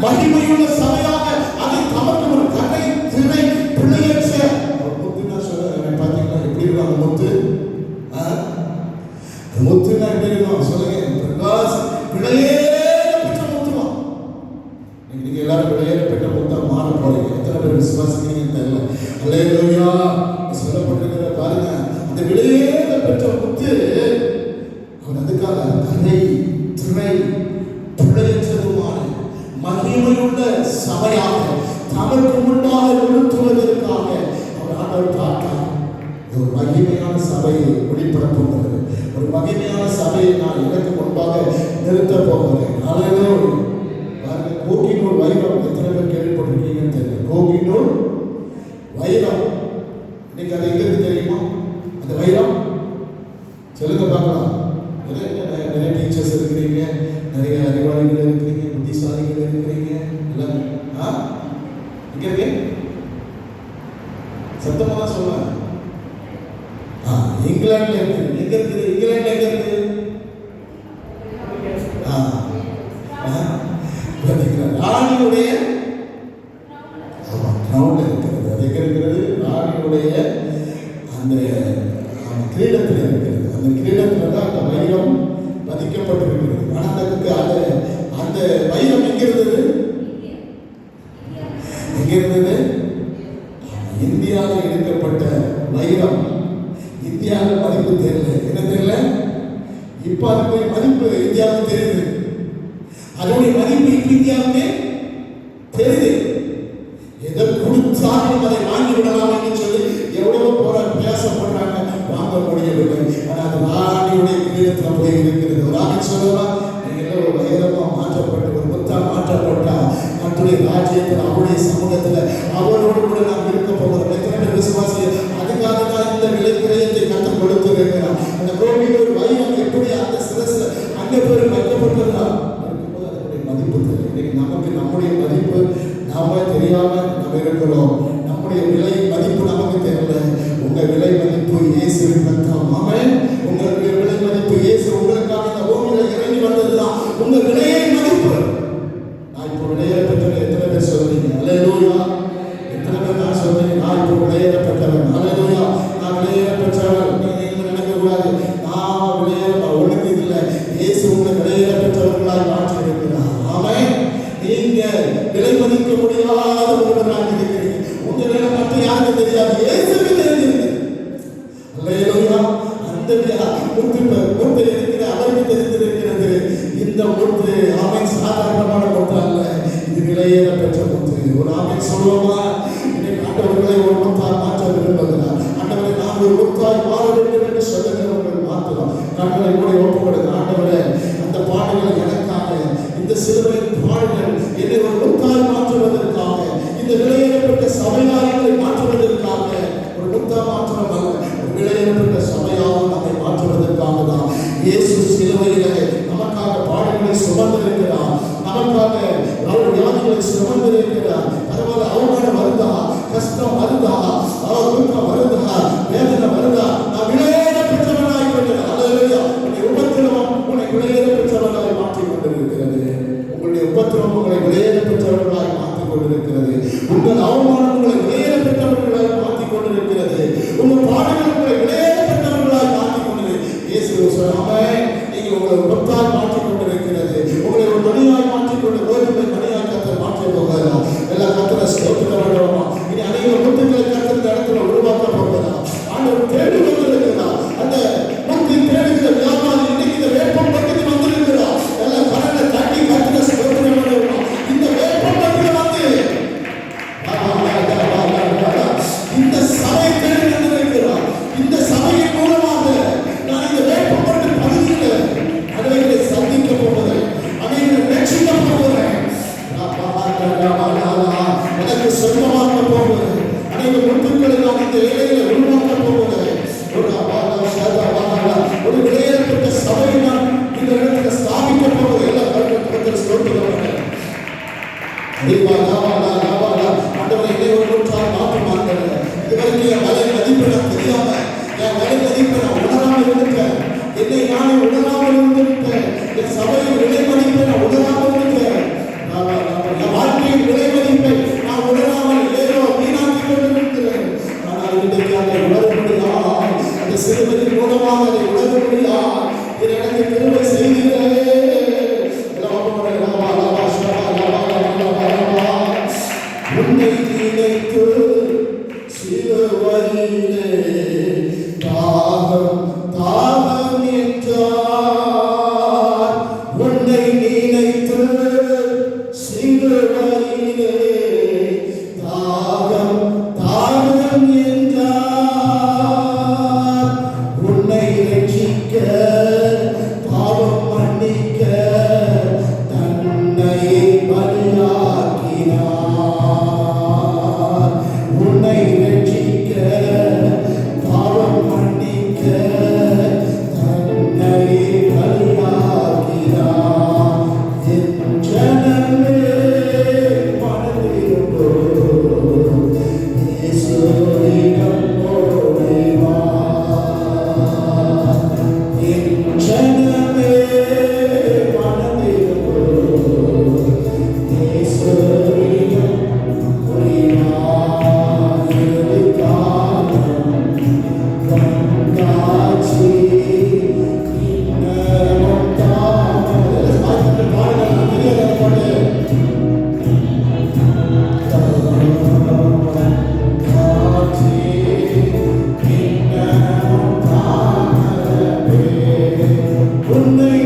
A: மகிமையுள்ள சபையாக அதை தமக்கு ஒரு கரை திரை பிழையற்ற முத்துனா சொல்ல பார்த்தீங்களா? எப்படி இருக்கும் முத்து? முத்துனா எப்படி இருக்கும் சொல்லுங்க. பிரகாஷ் விலையேறப்பட்ட முத்துமா? நீங்க எல்லாரும் விலையேறப்பட்ட முத்தா மாற போறீங்க. எத்தனை பேர் விசுவாசிக்கிறீங்கன்னு தெரியல. அல்லேலூயா. சொல்லப்பட்டிருக்கிற பாருங்க, அந்த விலையேறப்பட்ட முத்து அவன் அதுக்காக கரை திரை பிழையற்றதுமான மகிமையுள்ள சபையாக தமக்கு முன்பாக நிறுத்துவதற்காக அவர் ஆண்டவர் பார்த்தார். ஒரு மகிமையான சபையை வெளிப்பட போகிறது. ஒரு மகிமையான சபையை நான் எனக்கு முன்பாக நிறுத்த போகிறேன். அல்லேலூயா. பாருங்க, கோகினூர் வைரம் எத்தனை பேர் கேள்விப்பட்டிருக்கீங்கன்னு தெரியல. கோகினூர் வைரம் இன்னைக்கு அது எங்கிருந்து தெரியுமா? அந்த வைரம் சொல்லுங்க பார்க்கலாம். நிறைய டீச்சர்ஸ் இருக்கிறீங்க, நிறைய அறிவாளிகள் இருக்கிறீங்க, புத்திசாலிகள் இருக்கிறீங்க. எல்லாம் இங்க இருக்கு. சத்தமா தான் சொல்லுவாங்க. இங்கிலாந்துல இருக்கு. எங்க இருக்குது? இங்கிலாந்துல எங்க இருக்கு? ராணியுடைய கிரவுண்ட்ல இருக்கிறது. அது எங்க இருக்கிறது? ராணியுடைய அந்த கிரீடத்தில் இருக்கிறது. அந்த கிரீடத்துல தான் அந்த வைரம் பதிக்கப்பட்டிருக்கிறது. ஆனால் அந்த வைரம் எங்க இருந்தது? எங்க இருந்தது? இந்தியாவில் எடுக்கப்பட்ட வைரம். இந்தியாவில் மதிப்பு தெரியல. என்ன தெரியல? இப்ப அதுக்கு மதிப்பு இந்தியாவுக்கு தெரியுது. அதோடைய மதிப்பு இப்ப இந்தியாவுக்கு தெரியுது. எதை கொடுத்தாலும் அதை வாங்கி விடலாம் என்று சொல்லி எவ்வளவு பேசப்படுறாங்க, வாங்க முடியவில்லை. ஆனால் அது ராணியுடைய கிரீடத்தில் போய் இருக்கிறது. ஒரு ஆணை சொல்லலாம், நீங்கள் ஒரு வைரமா மாற்றப்பட்டு ஒரு முத்தா மாற்றப்பட்டா மற்ற ராஜ்யத்தில் அவருடைய சமூகத்தில் அவரோடு கூட நாம் இருக்க போகிறோம். எத்தனை பேர் விசுவாசிகள்? அதுக்காக தான் இந்த விலை கிரயத்தை கற்றுக் கொடுத்திருக்கிறார். அந்த கோவிலூர் வைரம் எப்படி அந்த சிரஸ்ல அங்கே பேர் வைக்கப்பட்டதா இருக்கும்போது அதனுடைய மதிப்பு தெரியும். நமக்கு நம்முடைய மதிப்பு நாம தெரியாம நம்ம இருக்கிறோம். நம்முடைய விலை மதிப்பு நமக்கு தெரியல. உங்க விலை மதிப்பு இயேசுவின் ரத்தம். ஆமென். உங்களுக்கு விலை மதிப்பு இயேசு உங்களுக்காக இந்த பூமியில இறங்கி வந்ததுதான் உங்க விலையை மதிப்பு. நான் இப்போ விலையேறப்பட்டவன். எத்தனை பேர் சொல்றீங்க? அல்லேலூயா. எத்தனை பேர் நான் சொல்றீங்க? நான் இப்போ விலையேறப்பட்டவன். அல்லேலூயா. நான் விலையேறப்பட்டவன். நீங்க நினைக்க கூடாது நான் விலையேற ஒழுங்கு இல்லை. இயேசு உங்களை விலையேறப்பட்டவர்களாய் மாற்றி இருக்கிறார். ஆமென். நீங்க விலை மதிக்க முடியாத ஒருவராக இருக்கிறீங்க. உங்க வேலை மட்டும் யாருக்கு தெரியாது, இயேசுக்கு தெரிஞ்சிருக்கு. அல்லேலூயா. அந்த முத்து இருக்கிற அவருக்கு தெரிந்திருக்கிறது. இந்த முத்து ஆமென் சாதாரணமான முத்து அல்ல, இது விலையேறப்பட்ட முத்து. ஒரு ஆமென் சொல்லுவோமா? இன்னைக்கு ஆண்டவர்களை ஒரு முத்தாய் மாற்ற விரும்புகிறார். ஆண்டவரை நான் ஒரு முத்தாய் மாற வேண்டும் என்று சொல்லுகிறவர்கள் மாற்றலாம். கண்களை கூட ஒப்புக்கொடுங்க. ஆண்டவரே, அந்த பாடுகள் எனக்காக, இந்த சிலுவையின் பாடுகள் என்னை ஒரு முத்தாய் மாற்றுவதற்காக, இந்த விலையேறப்பட்ட சபையாளர்களை மாற்றுவதற்காக, ஒரு முத்தா மாற்றம் அல்ல, ஒரு விலையேறப்பட்ட சபையாக நம்மை மாற்றுவதற்காக தான் இயேசு சிலுவையிலே நமக்காக பாடுகளை சுமந்திருக்கிறார். நமக்காக அவர் வியாதிகளை சுமந்திருக்கிறார். பரவாயில்ல, அவமானம் வருதா, கஷ்டம் வருதா, துக்கம் வருதா, வேதனை வருதா, நான் விலையேறப்பட்டவனாய் கொண்டேன். வந்தாச்சு இன்னமும் தாமரை பாட்டு பாடலாம் தெரியாத பாட்டு உன்னை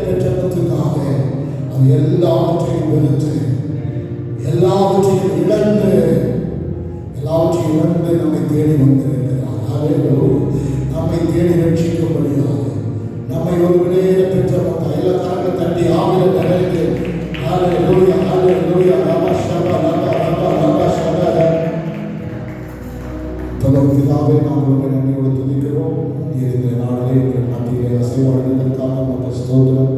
A: பெற்றதற்காக அது எல்லாவற்றையும் வெறுத்து எல்லாவற்றையும் இழந்து நம்மை தேடி வந்திருக்கிறார். நம்மை தேடி ரட்சிக்கும்படியாக நம்மை ஒரு விலையில பெற்ற தைலக்காக தட்டி ஆவில நிறைந்து ஹல்லேலூயா ஹல்லேலூயா ரபா ஷபா ரபா ரபா ரபா ஷபா. பிதாவே, நாங்கள் உங்களை நன்றியோடு துதிக்கிறோம். இந்த நாளிலே எங்கள் மத்தியிலே அசைவாடுவதற்காக உங்கள் ஸ்தோத்திரம்.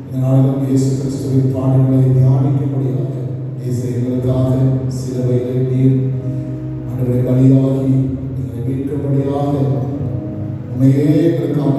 A: இந்த நாளிலும் இயேசு கிறிஸ்துவின் பாடல்களை தியானிக்கும்படியாக எங்களுக்காக சிலுவையிலே நீர் ஆண்டவரை பலியாகி எங்களை மீட்கும்படியாக உண்மையே எங்களுக்காக